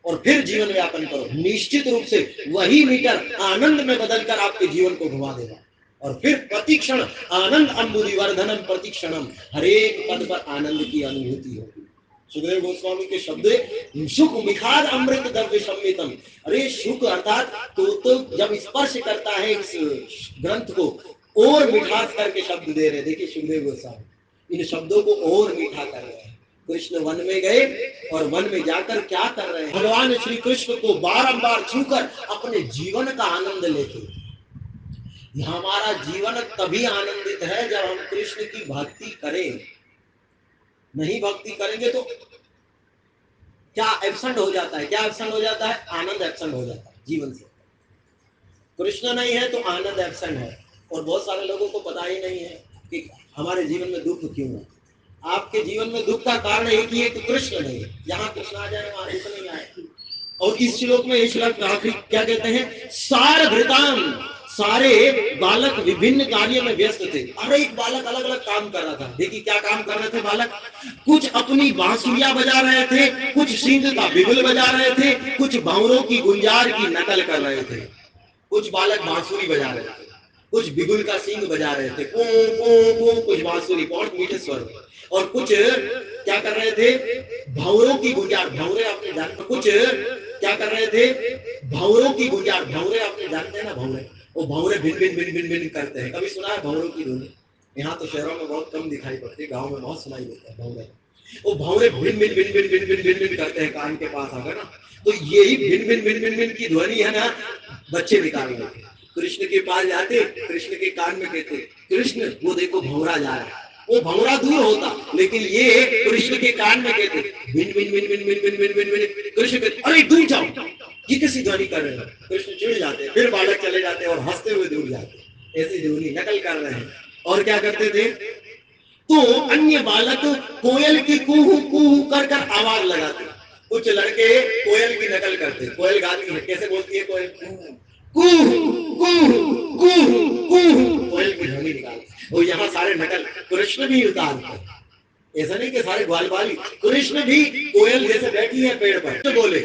और फिर जीवन यापन करो, निश्चित रूप से वही मीटर आनंद में बदलकर आपके जीवन को घुमा देगा और फिर प्रतिक्षण आनंद अंबुधि वर्धनम प्रतिक्षणम, हरेक पद पर आनंद की अनुभूति होगी। सुखदेव गोस्वामी के शब्द सुख मिखाद अमृत द्रव्य सम्मितम। अरे सुख अर्थात तो जब स्पर्श करता है इस ग्रंथ को और मिठास करके शब्द दे रहे। देखिए सुखदेव गोस्वामी इन शब्दों को और मीठा कर रहे हैं। कृष्ण वन में गए और वन में जाकर क्या कर रहे हैं? भगवान श्री कृष्ण को बारंबार छूकर अपने जीवन का आनंद लेते। हमारा जीवन तभी आनंदित है जब हम कृष्ण की भक्ति करें। नहीं भक्ति करेंगे तो क्या एब्सेंट हो जाता है? क्या एब्सेंट हो जाता है? आनंद एब्सेंट हो जाता है जीवन से। कृष्ण नहीं है तो आनंद एब्सेंट है। और बहुत सारे लोगों को पता ही नहीं है कि हमारे जीवन में दुख क्यों है। आपके जीवन में दुख का कारण एक ही है कि कृष्ण नहीं है। यहाँ कृष्ण आ जाए वहां दुख नहीं आए। और इस श्लोक में इस श्लोक आखिरी क्या कहते हैं? सार भृताम, सारे बालक विभिन्न कार्य में व्यस्त थे। हर एक बालक अलग अलग काम कर रहा था। देखिए क्या काम कर रहे थे बालक? कुछ अपनी बांसुरियां बजा रहे थे, कुछ सिंह का बिगुल बजा रहे थे, कुछ भंवरों की गुंजार की नकल कर रहे थे। कुछ बालक बांसुरी बजा रहे थे, कुछ बिगुल का सिंह बजा रहे थे, कू कू कू, कुछ बांसुरी, बहुत मीठे स्वर, और कुछ क्या कर रहे थे? भंवरों की गुंजार, भंवरे अपने जानते, कुछ क्या कर रहे थे? भंवरों की गुंजार, भंवरे अपने जानते हैं ना, भंवरे, वो भंवरे भिन भिन भिन भिन भिन करते हैं। कभी सुना है भंवरों की धुन? यहाँ तो शहरों में बहुत कम दिखाई पड़ती है, गाँव में बहुत सुनाई देता है भंवरे। वो भंवरे भिन भिन भिन भिन भिन भिन भिन भिन करते हैं कान के पास आकर ना, तो यही भिन भिन भिन भिन भिन की ध्वनि है ना, बच्चे निकाल लेते। कृष्ण के पास जाते, कृष्ण के कान में कहते, कृष्ण वो देखो भंवरा जा रहा है। वो भंवरा दूर होता, लेकिन ये कृष्ण के कान में कहते भिन भिन भिन भिन भिन भिन भिन भिन भिन। कृष्ण कहते अरे दूर जाओ, ये कैसी ध्वनि कर रहे हो? कृष्ण चिढ़ जाते, फिर बालक चले जाते और हंसते हुए दूर जाते। ऐसी ध्वनि नकल कर रहे हैं। और क्या करते थे? तो अन्य बालक कोयल की कूहू कूहू कर कर आवाज लगाते। कुछ लड़के कोयल की नकल करते। कोयल गाती है, कैसे बोलती है कोयल? कूहू कूहू कूहू कूहू, कोयल की ध्वनि निकालते। और यहाँ सारे नकल कृष्ण भी उतारते। ऐसा नहीं कि सारे ग्वाल वाली, कृष्ण भी कोयल जैसे बैठी है पेड़ पर, तो बोले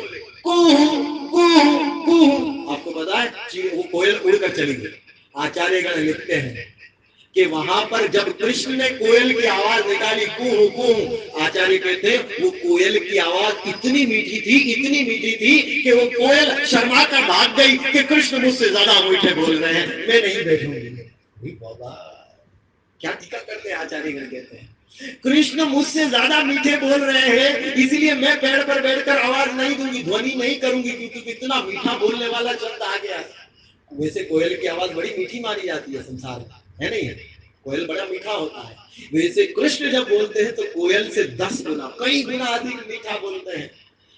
कुहू कुहू कुहू। आपको पता है वो कोयल उड़कर चली गई। आचार्यगण लिखते हैं कि वहां पर जब कृष्ण ने कोयल की आवाज निकाली कुहू कुहू, आचार्य कहते हैं वो कोयल की आवाज इतनी मीठी थी कि वो कोयल शर्मा कर भाग गई कि कृष्ण मुझसे ज्यादा मीठे बोल रहे हैं, मैं नहीं बैठूंगी। बाबा क्या टीका करते हैं आचार्यगण, कहते हैं कृष्ण मुझसे ज्यादा मीठे बोल रहे हैं, इसलिए मैं पेड़ पर बैठकर आवाज नहीं दूंगी, ध्वनि नहीं करूंगी, क्योंकि इतना मीठा बोलने वाला शब्द आ गया। वैसे कोयल की आवाज बड़ी मीठी मानी जाती है संसार में, है नहीं? कोयल बड़ा मीठा होता है। वैसे कृष्ण जब बोलते हैं तो कोयल से 10 गुना, कई गुना अधिक मीठा बोलते हैं।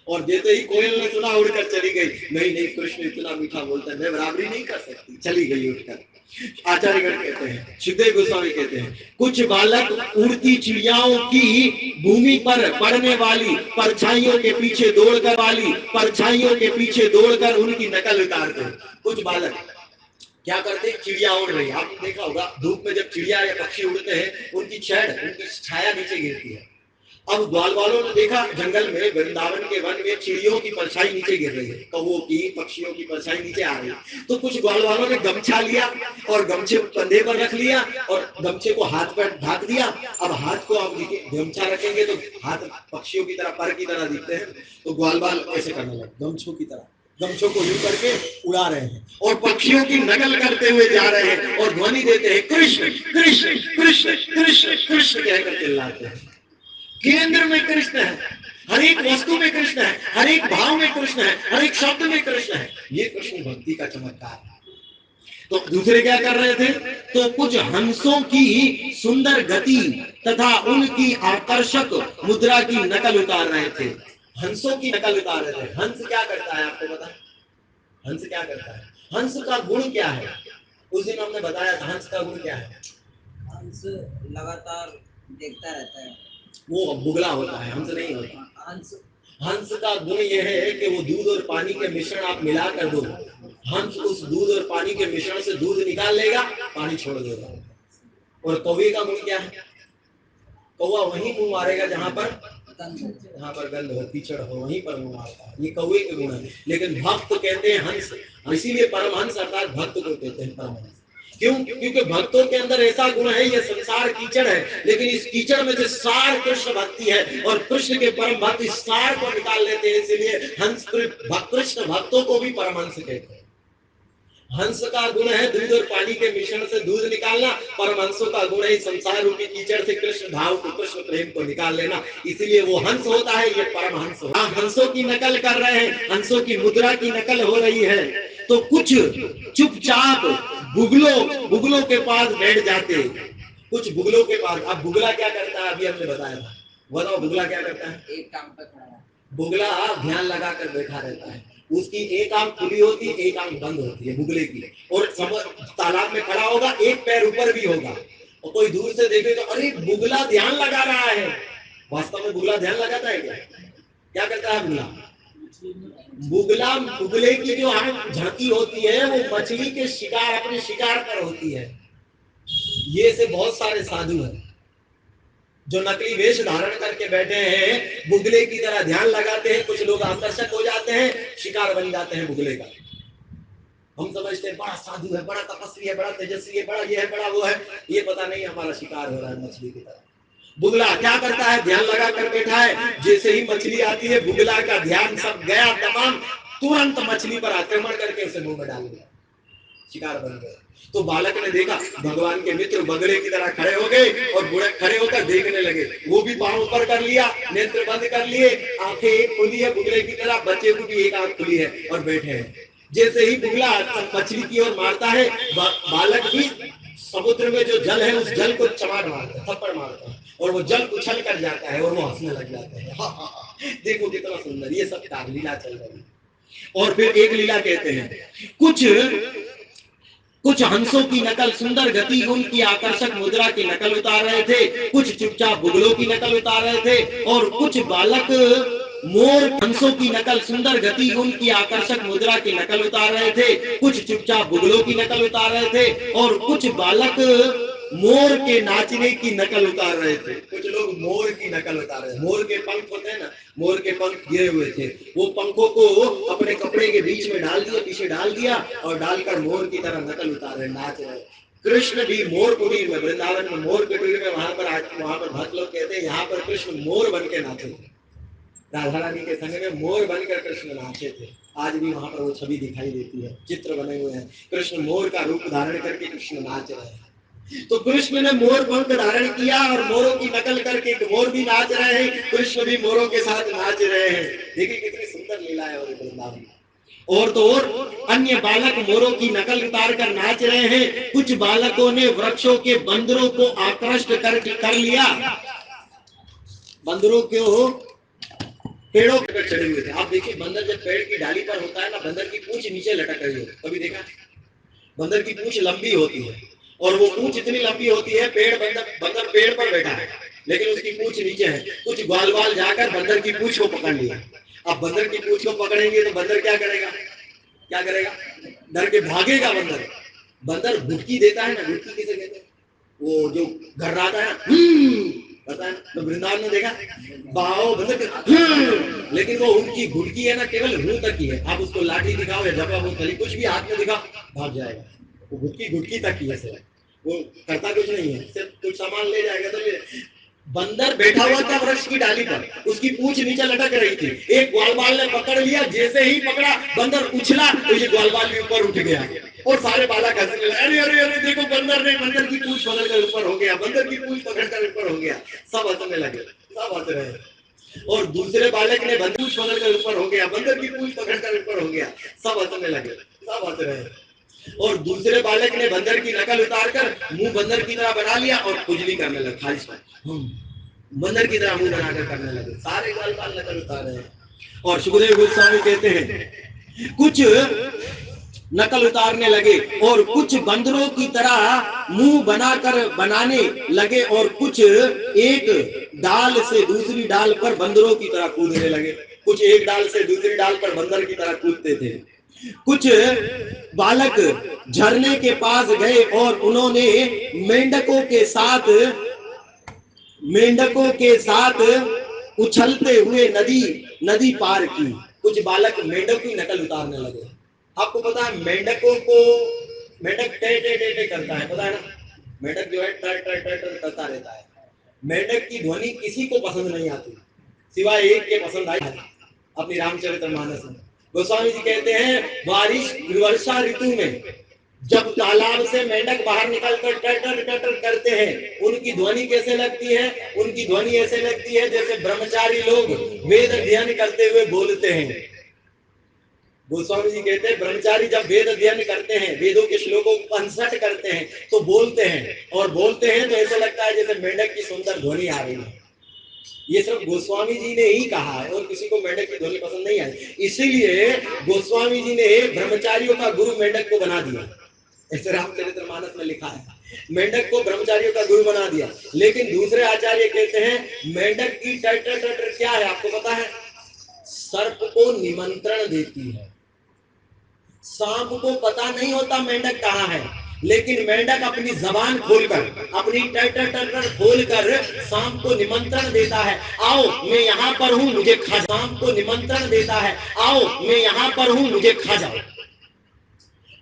और जैसे ही कोयल ने सुना उड़कर चली गई। नहीं कृष्ण इतना मीठा बोलता है, मैं बराबरी नहीं कर सकती, चली गई उड़कर। आचार्यगण कहते हैं, सुखदेव गोस्वामी कहते हैं, कुछ बालक उड़ती चिड़ियाओं की भूमि पर पड़ने वाली परछाइयों के पीछे दौड़कर उनकी नकल उतारते हैं। कुछ बालक क्या करते हैं, चिड़िया उड़ रही है, आपने देखा होगा धूप में जब चिड़िया या पक्षी उड़ते हैं उनकी छाया नीचे गिरती है। अब ग्वाल वालों ने देखा जंगल में, वृंदावन के वन में चिड़ियों की परछाई नीचे गिर रही है, कौवों की, पक्षियों की परछाई नीचे आ रही है। तो कुछ ग्वाल वालों ने गमछा लिया और गमछे कंधे पर रख लिया और गमछे को हाथ पर ढक दिया। अब हाथ को आप गमछा रखेंगे तो हाथ पक्षियों की तरह, पर की तरह दिखते हैं, तो ग्वाल वाल ऐसे करने लगे, गमछों की तरह गमछों को यूं करके उड़ा रहे हैं और पक्षियों की नकल करते हुए जा रहे हैं और ध्वनि देते हैं कृष्ण कृष्ण कृष्ण कृष्ण कृष्ण कहकर चिल्लाते हैं। केंद्र में कृष्ण है, हर एक वस्तु में कृष्ण है, हर एक भाव में कृष्ण है, हर एक शब्द में कृष्ण है। ये कृष्ण भक्ति का चमत्कार है। तो दूसरे क्या कर रहे थे, तो कुछ हंसों की सुंदर गति तथा उनकी आकर्षक मुद्रा की नकल उतार रहे थे। हंसों की नकल उतार रहे थे। हंस क्या करता है आपको पता है? हंस क्या करता है? हंस का गुण क्या है? उस दिन हमने बताया था हंस का गुण क्या है। हंस लगातार देखता रहता है, वो बुगला होता है, हंस नहीं होता। हंस का गुण यह है कि वो दूध और पानी के मिश्रण आप मिला कर दो, हंस उस दूध और पानी के मिश्रण से दूध निकाल लेगा, पानी छोड़ देगा। और कौवे का गुण क्या है? कौवा वहीं मुंह मारेगा जहां पर गंध हो, कीचड़ हो, वहीं पर मुंह मारता है। ये कौवे के गुण है। लेकिन भक्त कहते हैं हंस, इसीलिए परमहंस अर्थात भक्त को कहते हैं परमहंस। क्यों? क्योंकि भक्तों के अंदर ऐसा गुण है, ये संसार कीचड़ है, लेकिन इस कीचड़ में से सार कृष्ण भक्ति है और कृष्ण के परम भक्त इस सार को निकाल लेते हैं। इसलिए हंस कृष्ण भक्तों को भी परमहंस कहते हैं। हंस का गुण है दूध और पानी के मिश्रण से दूध निकालना, परमहंसों का गुण है संसार रूपी कीचड़ से कृष्ण भाव को, कृष्ण प्रेम को निकाल लेना। इसीलिए वो हंस होता है, ये परमहंस होता है। हंसों की नकल कर रहे हैं, हंसों की मुद्रा की नकल हो रही है। तो कुछ चुपचाप बुगलों के पास बैठ जाते, कुछ बुगलों के पास। अब बुगला क्या करता है, अभी हमने बताया था, बताओ बुगला क्या करता है? एक काम पर खड़ा है। बुगला ध्यान लगा कर बैठा रहता है, उसकी एक आंख खुली होती है, एक आंख बंद होती है बुगले की। और तालाब में खड़ा होगा, एक पैर ऊपर भी होगा, और कोई दूर से देखे तो अरे बुगला ध्यान लगा रहा है। वास्तव में बुगला ध्यान लगाता है क्या? क्या करता है बुगला? बुगले की जो झांकी होती है वो मछली के शिकार, अपने शिकार पर होती है। ये से बहुत सारे साधु हैं जो नकली वेश धारण करके बैठे हैं, बुगले की तरह ध्यान लगाते हैं। कुछ लोग आकर्षक हो जाते हैं, शिकार बन जाते हैं बुगले का। हम समझते हैं बड़ा साधु है, बड़ा तपस्वी है, बड़ा तेजस्वी है, बड़ा ये है, बड़ा वो है। ये पता नहीं हमारा शिकार हो रहा है मछली की तरह। बुगला क्या करता है? ध्यान लगा कर बैठा है, जैसे ही मछली आती है बुगला का ध्यान सब गया तमाम, तुरंत मछली पर आक्रमण करके उसे मुंह में डाल दिया, शिकार बन गए। तो बालक ने देखा भगवान के मित्र बगड़े की तरह खड़े हो गए और बूढ़े खड़े होकर देखने लगे। वो भी पांव ऊपर कर लिया, नेत्र बंद कर लिए, आंखें एक खुली है बुगले की तरह, बच्चे को भी एक आंख खुली है और बैठे हैं। जैसे ही बुगला मछली की ओर मारता है, बालक भी समुद्र में जो जल है उस जल को चमाट मारता है, थप्पड़ मारता है, और वो जल उछल कर जाता है और वो हंसने लग जाता है। देखो कितना सुंदर, ये सब लीला चल रही है। और फिर एक लीला कहते हैं, कुछ हंसों की नकल सुंदर गति उनकी आकर्षक मुद्रा की नकल उतार रहे थे, कुछ चुपचाप बुगलों की नकल उतार रहे थे, और कुछ बालक मोर हंसों की नकल सुंदर गति उनकी आकर्षक मुद्रा की नकल उतार रहे थे, कुछ चुपचाप बुगलों की नकल उतार रहे थे, और कुछ बालक मोर के नाचने की नकल उतार रहे थे। कुछ लोग मोर की नकल उतार रहे थे। मोर के पंख होते हैं ना, मोर के पंख गिरे हुए थे, वो पंखों को अपने कपड़े के बीच में डाल दिया, पीछे डाल दिया और डालकर मोर की तरह नकल उतार रहे, नाच रहे। कृष्ण भी मोर कुटीर में, वृंदावन में मोर कुटीर में, वहां पर भक्त लोग कहते हैं यहाँ पर कृष्ण मोर बन के नाचे थे। राधा रानी के संग में मोर बनकर कृष्ण नाचे थे। आज भी वहां पर वो छवि दिखाई देती है, चित्र बने हुए हैं, कृष्ण मोर का रूप धारण करके कृष्ण नाच रहे हैं। तो कृष्ण ने मोर पंख धारण किया और मोरों की नकल करके मोर भी नाच रहे हैं, कृष्ण भी मोरों के साथ नाच रहे हैं। देखिए कितनी सुंदर लीला है और वृंदावन। और तो और अन्य बालक मोरों की नकल उतार कर नाच रहे हैं। कुछ बालकों ने वृक्षों के बंदरों को आकृष्ट कर लिया। बंदरों को पेड़ों पर चढ़े हुए थे। आप देखिए बंदर जब पेड़ की डाली पर होता है ना, बंदर की पूंछ नीचे लटक रही होती है, कभी देखा? बंदर की पूंछ लंबी होती है और वो पूंछ इतनी लंबी होती है, बंदर पेड़ पर बैठा है लेकिन उसकी पूंछ नीचे है। कुछ ग्वाल वाल जाकर बंदर की पूंछ को पकड़ लिया। अब बंदर की पूंछ को पकड़ेंगे तो बंदर क्या करेगा? क्या करेगा? डर के भागेगा बंदर। बंदर घुटकी देता है ना, घुटकी किसे कहते हैं? वो जो घर्राता है ना, पता है? तो वृंदावन में देखा बाओ बंदर, लेकिन वो उनकी घुटकी है ना, केवल मुंह तक ही है। आप उसको लाठी दिखाओ या जबा वो थली कुछ भी हाथ में दिखाओ, भाग जाएगा। वो घुटकी तक ही है सिर्फ, वो करता कुछ नहीं है, सिर्फ कुछ सामान ले जाएगा तो ले। बंदर बैठा हुआ था वृक्ष की डाली पर, उसकी पूंछ नीचे लटक रही थी। एक ग्वालवाल ने पकड़ लिया, जैसे ही पकड़ा बंदर उछला तो ये ग्वालवाल भी ऊपर उठ गया और सारे बालक हंसने लगे, अरे अरे अरे देखो बंदर की पूंछ पकड़कर ऊपर हो गया, बंदर की पूंछ पकड़कर ऊपर हो गया। सब हंसने लगे, सब हंस रहे। और दूसरे बालक ने बंदर पूंछ पकड़कर ऊपर हो गया, बंदर की पूंछ पकड़कर ऊपर हो गया। सब हंसने लगे, सब हंस रहे। और दूसरे बालक ने बंदर की नकल उतारकर मुंह बंदर की तरह बना लिया और खुजली करने लगा, खारिश बंदर की तरह मुंह बनाकर करने लगे। सारे बाल नकल उतार रहे हैं। और सुखदेव गोस्वामी कहते हैं कुछ नकल उतारने लगे और कुछ बंदरों की तरह मुंह बनाने लगे और कुछ एक डाल से दूसरी डाल पर बंदरों की तरह कूदने लगे। कुछ एक डाल से दूसरी डाल पर बंदर की तरह कूदते थे। कुछ बालक झरने के पास गए और उन्होंने मेंढकों के साथ उछलते हुए नदी पार की। कुछ बालक मेंढक की नकल उतारने लगे। आपको पता है मेंढक टे टे टे टे करता है, पता है ना? मेंढक जो है टर टर टर टर करता रहता है। मेंढक की ध्वनि किसी को पसंद नहीं आती, सिवाय एक के पसंद आई अपनी रामचरितमानस में। गोस्वामी जी कहते हैं वर्षा ऋतु में जब तालाब से मेंढक बाहर निकलकर टटर टटर करते हैं, उनकी ध्वनि कैसे लगती है? उनकी ध्वनि ऐसे लगती है जैसे ब्रह्मचारी लोग वेद अध्ययन करते हुए बोलते हैं। गोस्वामी जी कहते हैं ब्रह्मचारी जब वेद अध्ययन करते हैं, वेदों के श्लोकों को कंसर्ट करते हैं तो बोलते हैं, और बोलते हैं तो ऐसा लगता है जैसे मेंढक की सुंदर ध्वनि आ रही है। ये सब गोस्वामी जी ने ही कहा है और किसी को मेंढक की ध्वनि पसंद नहीं आई। इसीलिए गोस्वामी जी ने ब्रह्मचारियों का गुरु मेंढक को बना दिया। ऐसे रामचरितमानस में लिखा है, मेंढक को ब्रह्मचारियों का गुरु बना दिया। लेकिन दूसरे आचार्य कहते हैं मेंढक की टटर टटर क्या है आपको पता है? सर्प को निमंत्रण देती है। सांप को पता नहीं होता मेंढक कहाँ है, लेकिन मेंढक अपनी जबान खोलकर, अपनी टटर टटर खोलकर सांप को निमंत्रण देता है, आओ मैं यहाँ पर हूँ मुझे खा। सांप को निमंत्रण देता है, आओ मैं यहाँ पर हूँ मुझे खा जाओ।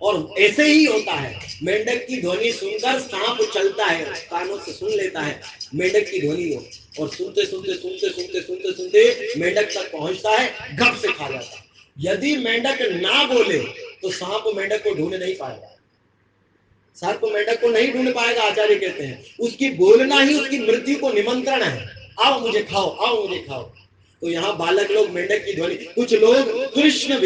और ऐसे ही होता है, मेंढक की ध्वनि सुनकर सांप चलता है, कानों से सुन लेता है मेंढक की ध्वनि हो, और सुनते सुनते सुनते सुनते सुनते सुनते मेंढक तक पहुंचता है, गप से खा जाता है। यदि मेंढक ना बोले तो सांप मेंढक को ढूंढ नहीं पाएगा, सर्प मेंढक को नहीं ढूंढ पाएगा। आचार्य कहते हैं उसकी बोलना ही उसकी मृत्यु को निमंत्रण है, आओ मुझे खाओ, आओ मुझे खाओ। तो यहाँ बालक लोग मेंढक की ध्वनि, कुछ लोग कृष्ण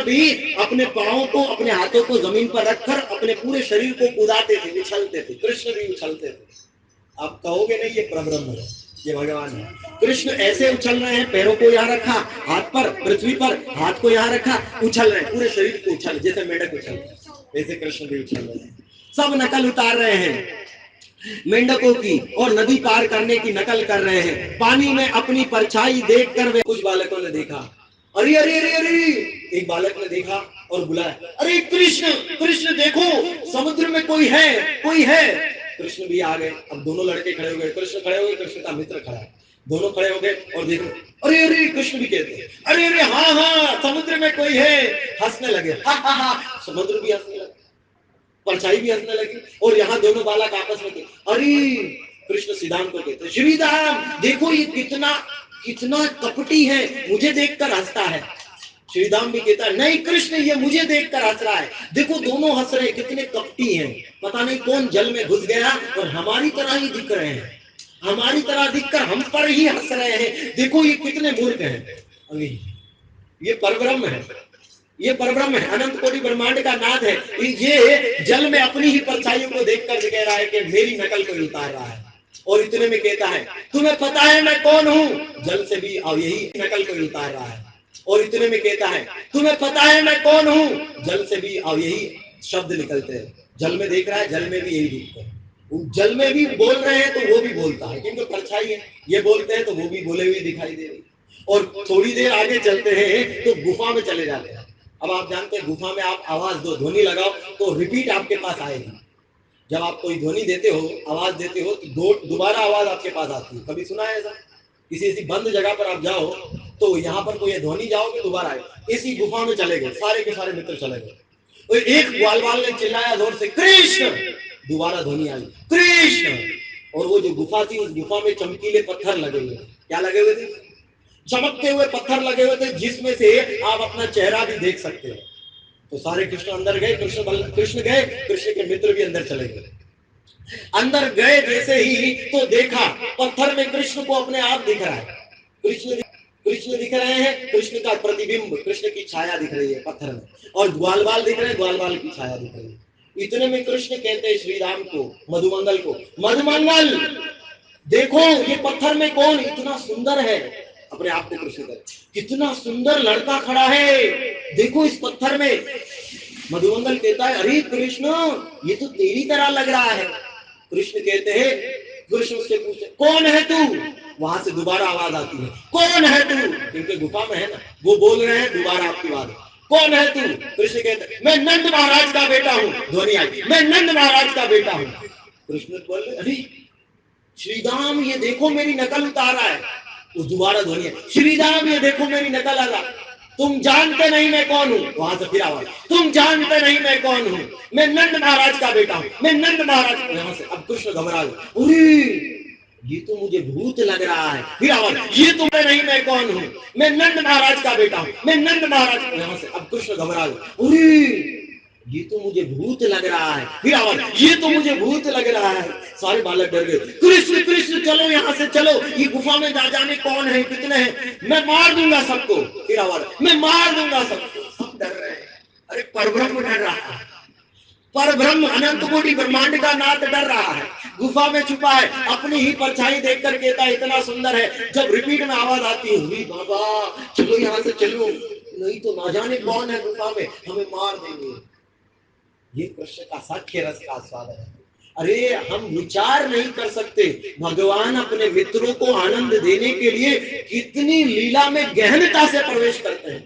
भी अपने पांवों को, अपने हाथों को जमीन पर रखकर अपने पूरे शरीर को कूदाते थे, उछलते थे। कृष्ण भी उछलते थे। आप कहोगे नहीं ये परब्रह्म है, ये भगवान है। कृष्ण ऐसे उछल रहे हैं, पैरों को यहाँ रखा, हाथ पर, पृथ्वी पर हाथ को यहाँ रखा, उछल रहे हैं, पूरे शरीर को उछल, जैसे मेंढक उछल रहे हैं, वैसे कृष्ण भी उछल रहे हैं। सब नकल उतार रहे हैं मेंढकों की और नदी पार करने की नकल कर रहे हैं। पानी में अपनी परछाई देखकर वे, कुछ बालकों ने देखा, अरे अरे अरे अरे, एक बालक ने देखा और बुलाया, अरे कृष्ण कृष्ण देखो समुद्र में कोई है, कोई है। कृष्ण भी आ गए। अब दोनों लड़के खड़े हो गए, कृष्ण खड़े हो गए, कृष्ण का मित्र खड़ा है, दोनों खड़े हो गए और देखो अरे अरे, कृष्ण भी कहते हैं अरे अरे हाँ हाँ समुद्र में कोई है, हंसने लगे, हा हा हा, समुद्र भी हंसने लगे, परछाई भी हंसने लगी, और यहाँ दोनों बालक आपस में थे। अरे कृष्ण श्रीराम को कहते श्रीराम देखो ये कितना कितना कपटी है, मुझे देखकर हंसता है। श्रीराम भी कहता है नहीं कृष्ण ये मुझे देखकर हंस रहा है, देखो दोनों हंस रहे, कितने कपटी हैं, पता नहीं कौन जल में घुस गया और हमारी तरह ही दिख रहे हैं, हमारी तरह दिखकर हम पर ही हंस रहे हैं, देखो ये कितने मूर्ख हैं। ये परब्रह्म है, ये परब्रह्म है, अनंत कोटि ब्रह्मांड का नाथ है, ये जल में अपनी ही परछाइयों को देखकर कह रहा है कि मेरी नकल को उतार रहा है, और इतने में कहता है तुम्हें पता है मैं कौन हूं, जल से भी और यही नकल को उतार रहा है, और इतने में कहता है तुम्हें पता है मैं कौन हूं, जल से भी और यही शब्द निकलते हैं, जल में देख रहा है, जल में भी यही दिखता है, जल में भी बोल रहे हैं तो वो भी बोलता है क्योंकि परछाई है, ये बोलते हैं तो वो भी बोले हुए दिखाई दे रही। और थोड़ी देर आगे चलते हैं तो गुफा में चले जाते हैं। अब आप जानते हैं गुफा में आप आवाज दो, ध्वनि लगाओ तो रिपीट आपके पास आएगी। जब आप कोई ध्वनि देते हो, आवाज देते हो तो दोबारा आवाज आपके पास आती है। कभी सुना है ऐसा? किसी ऐसी बंद जगह पर आप जाओ तो यहाँ पर कोई ध्वनि जाओगे दोबारा आए। इसी गुफा में चले गए, सारे के सारे मित्र चले गए, तो एक ग्वालवाल ने चिल्लाया जोर से कृष्ण, दोबारा ध्वनि आई कृष्ण, और वो जो गुफा थी उस गुफा में चमकीले पत्थर लगे हुए, क्या लगे हुए थे? चमकते हुए पत्थर लगे हुए थे जिसमें से आप अपना चेहरा भी देख सकते हो। तो सारे कृष्ण अंदर गए, कृष्ण गए, कृष्ण के मित्र भी अंदर चले गए। अंदर गए जैसे ही तो देखा पत्थर में कृष्ण को अपने आप दिख रहा है, कृष्ण दिख रहे हैं, कृष्ण का प्रतिबिंब, कृष्ण की छाया दिख रही है पत्थर में, और ग्वालवाल दिख रहे हैं, ग्वालवाल की छाया दिख रही है। इतने में कृष्ण कहते हैं श्री राम को, मधुमंगल को, मधुमंगल देखो ये पत्थर में कौन इतना सुंदर है, अपने आप को कृष्ण कहते कितना सुंदर लड़का खड़ा है, देखो इस पत्थर में। मधुमंगल कहता है अरे कृष्ण ये तो तेरी तरह लग रहा है। कृष्ण कहते हैं, कृष्ण उससे पूछते कौन है तू, वहां से दोबारा आवाज आती है कौन है तू, क्योंकि गुफा में है ना, वो बोल रहे हैं, दोबारा आपकी बात कौन है तू। कृष्ण कहते मैं नंद महाराज का बेटा हूं, ध्वनि आई मैं नंद महाराज का बेटा हूं। कृष्ण बोले अरे श्रीराम ये देखो मेरी नकल उतारा है, उस दोबारा ध्वनि है श्रीराम ये देखो मेरी नकल आ रहा, तुम जानते नहीं मैं कौन हूं, वहां से फिर आवाज तुम जानते नहीं मैं कौन हूं, मैं नंद महाराज का बेटा हूं, मैं नंद महाराज। यहां से अब कृष्ण घबरा गए, अरे ये तो मुझे भूत लग रहा है, फिर आवाज ये तो मैं नहीं मैं कौन हूं, मैं नंद महाराज का बेटा हूं, मैं नंद महाराज। यहां से अब कृष्ण घबरा गए, अरे ये तो मुझे भूत लग रहा है, फिर आवाज ये तो मुझे भूत लग रहा है। सारे बालक डर गए, कृष्ण कृष्ण चलो यहाँ से चलो, ये गुफा में जा जाने कौन है कितने हैं, मैं मार दूंगा सबको। फिर आवाज मैं मार दूंगा सबको, सब डर रहे हैं। अरे परब्रह्म डर रहा है, परब्रह्म अनंत कोटि ब्रह्मांड का नाथ डर रहा है, गुफा में छुपा है, अपनी ही परछाई देखकर कहता है इतना सुंदर है। जब रिपीट में आवाज आती है बाबा चलो यहाँ से चलो, नहीं तो ना जाने कौन है गुफा में, हमें मार देंगे। ये कृष्ण का साक्ष्य रस का स्वाद है। अरे हम विचार नहीं कर सकते, भगवान अपने मित्रों को आनंद देने के लिए कितनी लीला में गहनता से प्रवेश करते हैं,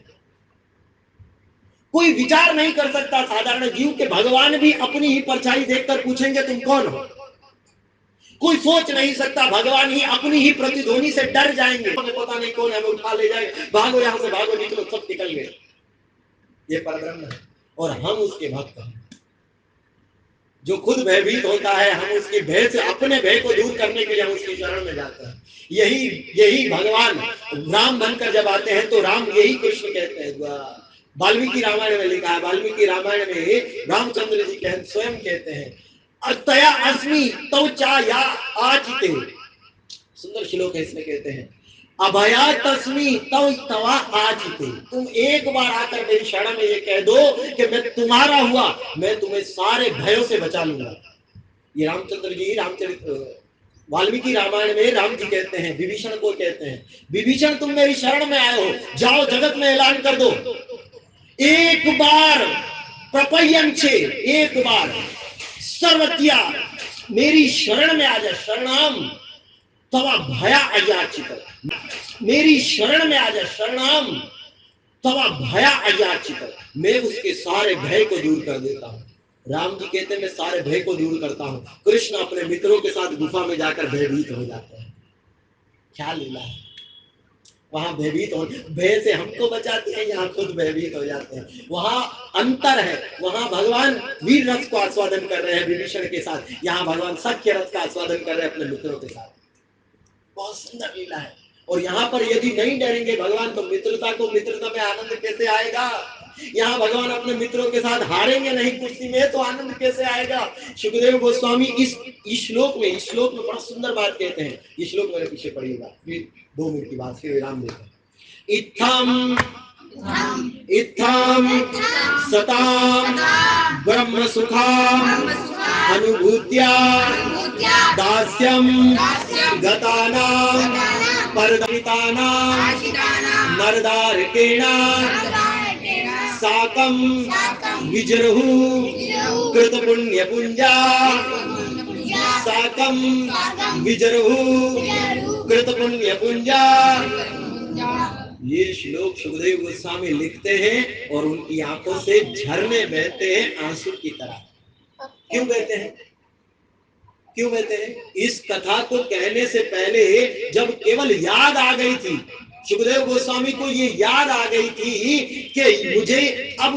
कोई विचार नहीं कर सकता साधारण जीव के भगवान भी अपनी ही परछाई देखकर पूछेंगे तुम कौन हो। कोई सोच नहीं सकता, भगवान ही अपनी ही प्रतिध्वनि से डर जाएंगे, हमें पता नहीं कौन हमें उठा ले जाए, भागो यहां से भागो, निकलो, सब निकल गए। ये परब्रह्म है और हम उसके भक्त हैं। जो खुद भयभीत होता है हम उसके भय से, अपने भय को दूर करने के लिए हम उसकी शरण में जाते हैं। यही भगवान राम बनकर जब आते हैं तो राम यही कृष्ण कहते हैं। वाल्मीकि रामायण में लिखा है, वाल्मीकि रामायण में रामचंद्र जी स्वयं कहते हैं अतया अस्मि तौ चा या आचिते, सुंदर श्लोक है इसमें, कहते हैं अभया तस्मी तव तवा आचिते, तुम एक बार आकर मेरी शरण में ये कह दो कि मैं तुम्हारा हुआ, मैं तुम्हें सारे भयों से बचा लूंगा। ये रामचंद्र जी वाल्मीकि रामायण में राम जी कहते हैं, विभीषण को कहते हैं विभीषण तुम मेरी शरण में आए हो, जाओ जगत में ऐलान कर दो, एक बार प्रपयंचे, एक बार सर्वत्या मेरी शरण में आ जा, शरणाम तवा भया अयाचित, मेरी शरण में आ जा, शरणाम तवा भया अयाचित, मैं उसके सारे भय को दूर कर देता हूं। राम जी कहते हैं मैं सारे भय को दूर करता हूँ। कृष्ण अपने मित्रों के साथ गुफा में जाकर भयभीत हो जाते हैं। क्या लीला है, वहां भयभीत हो, भय से हमको बचाते हैं, यहाँ खुद भयभीत हो जाते हैं। वहां अंतर है, वहां भगवान वीर रस को आस्वादन कर रहे हैं विभीषण के साथ, यहाँ भगवान सख्य रस का आस्वादन कर रहे हैं अपने मित्रों के साथ। बहुत सुंदर लीला है। और यहाँ पर यदि नहीं डरेंगे भगवान तो मित्रता में आनंद कैसे आएगा। यहाँ भगवान अपने मित्रों के साथ हारेंगे नहीं कुश्ती में तो आनंद कैसे आएगा। सुखदेव गोस्वामी इस श्लोक में बड़ा सुंदर बात कहते हैं। ये श्लोक मेरे पीछे पढ़िएगा, 2 मिनट की बात फिर विराम देते हैं। इत्थम सताम ब्रह्म सुखाम अनुभूत्या दास्यम गतानां परदमितानां नरदारकेण साकं विजरुः कृत पुण्य पुंजा साकं विजरुः कृत पुण्य पुंजा। ये श्लोक सुखदेव गोस्वामी लिखते हैं और उनकी आंखों से झरने बहते हैं आंसू की तरह। क्यों बहते हैं? क्यों बहते हैं? इस कथा को कहने से पहले जब केवल याद आ गई थी, सुखदेव गोस्वामी को ये याद आ गई थी कि मुझे अब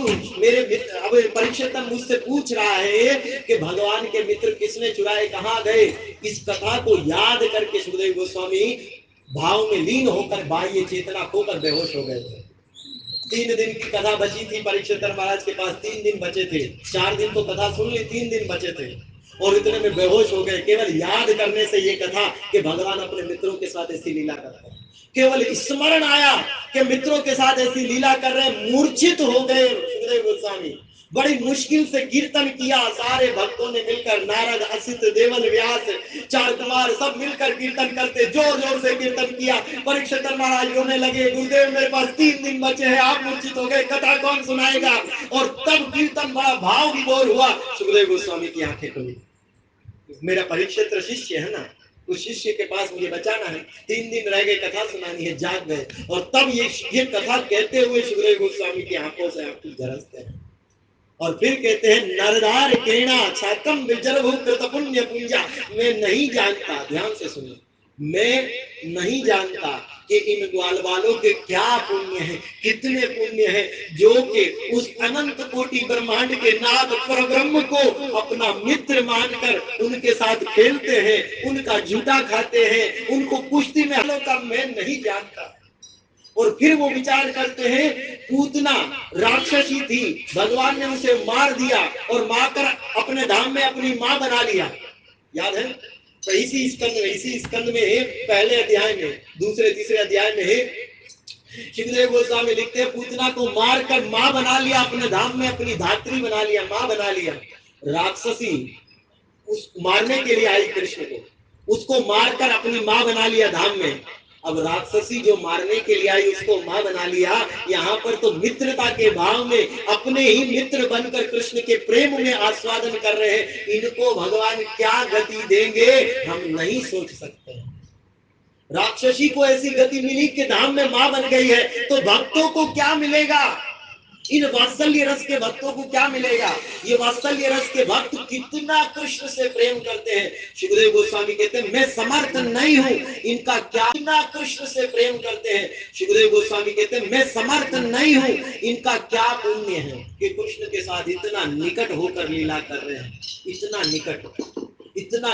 परीक्षित मुझसे पूछ रहा है कि भगवान के मित्र किसने चुराए, कहाँ गए। इस कथा को याद करके सुखदेव गोस्वामी भाव में लीन होकर बाह्य चेतना खोकर बेहोश हो गए थे। 3 दिन की कथा बची थी परीक्षित महाराज के पास, 3 दिन बचे थे। 4 दिन तो कथा सुन ली, 3 दिन बचे थे और इतने में बेहोश हो गए। केवल याद करने से ये कथा कि भगवान अपने मित्रों के साथ ऐसी लीला करते हैं, केवल स्मरण आया कि मित्रों के साथ ऐसी लीला कर रहे, मूर्छित हो गए सुखदेव गोस्वामी। बड़ी मुश्किल से कीर्तन किया, सारे भक्तों ने मिलकर, नारद, असित, देवल, व्यास, 4 कुमार सब मिलकर कीर्तन करते, जोर जोर से कीर्तन किया। परीक्षित महाराज रोने लगे, गुरुदेव मेरे पास 3 दिन बचे हैं, आप मूर्छित हो गए, कथा कौन सुनाएगा। और तब कीर्तन बड़ा भाव विभोर हुआ। सुखदेव गोस्वामी की आंखें खुली, मेरा परीक्षित शिष्य है ना, उस शिष्य के पास मुझे बचाना है, 3 दिन रह गए, कथा सुनानी है, जाग गए। और तब ये कथा कहते हुए सुखदेव गोस्वामी की आंखों से आंसू झरसते हैं और फिर कहते हैं नरदार केणा छाकम विजरभु कृत पुण्य पुंजा। मैं नहीं जानता, ध्यान से सुनिए, मैं नहीं जानता कि इन ग्वाल वालों के क्या पुण्य है, कितने पुण्य है जो कि उस अनंत कोटि ब्रह्मांड के नाथ परब्रह्म को अपना मित्र मानकर उनके साथ खेलते हैं, उनका जूता खाते हैं, उनको कुश्ती में का मैं नहीं जानता। और फिर वो विचार करते हैं पूतना राक्षसी थी, भगवान ने उसे मार दिया और मारकर अपने धाम में अपनी मां बना लिया। याद है? तो इसी स्कंद में पहले अध्याय में, दूसरे तीसरे अध्याय में सुखदेव गोस्वामी लिखते हैं पूतना को मारकर मां बना लिया, अपने धाम में अपनी धात्री बना लिया, मां बना लिया। राक्षसी उस मारने के लिए आई कृष्ण को, उसको मारकर अपनी मां बना लिया धाम में। अब राक्षसी जो मारने के लिए आई उसको मां बना लिया। यहाँ पर तो मित्रता के भाव में अपने ही मित्र बनकर कृष्ण के प्रेम में आस्वादन कर रहे हैं। इनको भगवान क्या गति देंगे हम नहीं सोच सकते। राक्षसी को ऐसी गति मिली कि धाम में मां बन गई है, तो भक्तों को क्या मिलेगा? इन वात्सल्य रस के भक्तों को क्या मिलेगा? ये वात्सल्य रस के भक्त कितना कृष्ण से प्रेम करते हैं। सुखदेव गोस्वामी कहते हैं मैं समर्थ नहीं हूं इनका क्या, कितना कृष्ण से प्रेम करते हैं। सुखदेव गोस्वामी कहते हैं मैं समर्थ नहीं हूं इनका क्या पुण्य है कि कृष्ण के साथ इतना निकट होकर लीला कर रहे हैं। इतना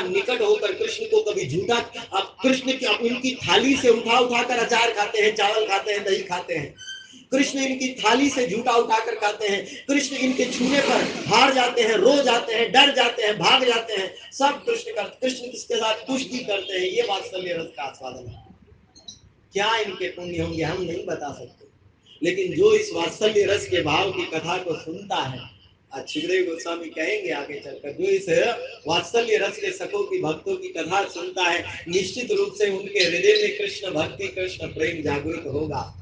निकट होकर कृष्ण को कभी झूठा, अब कृष्ण की उनकी थाली से उठाकर अचार खाते हैं, चावल खाते हैं, दही खाते हैं। कृष्ण इनकी थाली से झूठा उठाकर खाते हैं। कृष्ण इनके छूने पर हार जाते हैं, रो जाते हैं, डर जाते हैं, भाग जाते हैं। सब कृष्ण किसके साथ कुश्ती करते हैं। ये वात्सल्य रस का आस्वादन है। क्या इनके पुण्य होंगे हम नहीं बता सकते, लेकिन जो इस वात्सल्य रस के भाव की कथा को सुनता है, सुखदेव गोस्वामी कहेंगे आगे चलकर, जो इस वात्सल्य रस के सखों की भक्तों की कथा सुनता है, निश्चित रूप से उनके हृदय में कृष्ण भक्ति, कृष्ण प्रेम जागृत होगा।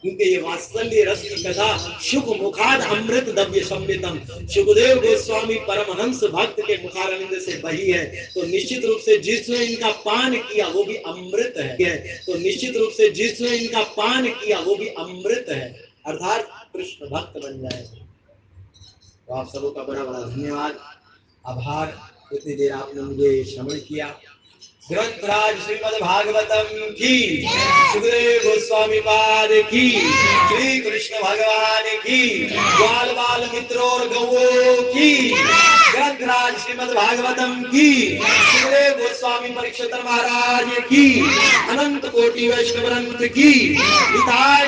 क्योंकि ये वात्सल्य रस की कथा शुभ मुखाद अमृत दव्य संवितम, सुखदेव गोस्वामी परमहंस भक्त के मुखारविंद से बही है। तो निश्चित रूप से जिसने इनका पान किया वो भी अमृत है। तो निश्चित रूप से जिसने इनका पान किया वो भी अमृत है, अर्थात कृष्ण भक्त बन जाएगा। तो आप सबों का बड़ा बड़ा धन्यवाद, आभार, इतनी देर आपने मुझे श्रवण किया। ग्रंथराज श्रीमद् भागवतम की, सुखदेव गोस्वामी पाद की, श्री कृष्ण भगवान की, ग्वाल बाल मित्रों और गौओं की, ग्रंथराज श्रीमद् भागवतम की, सुखदेव गोस्वामी परीक्षित महाराज की, अनंत कोटि वैष्णव वृंद की, निताय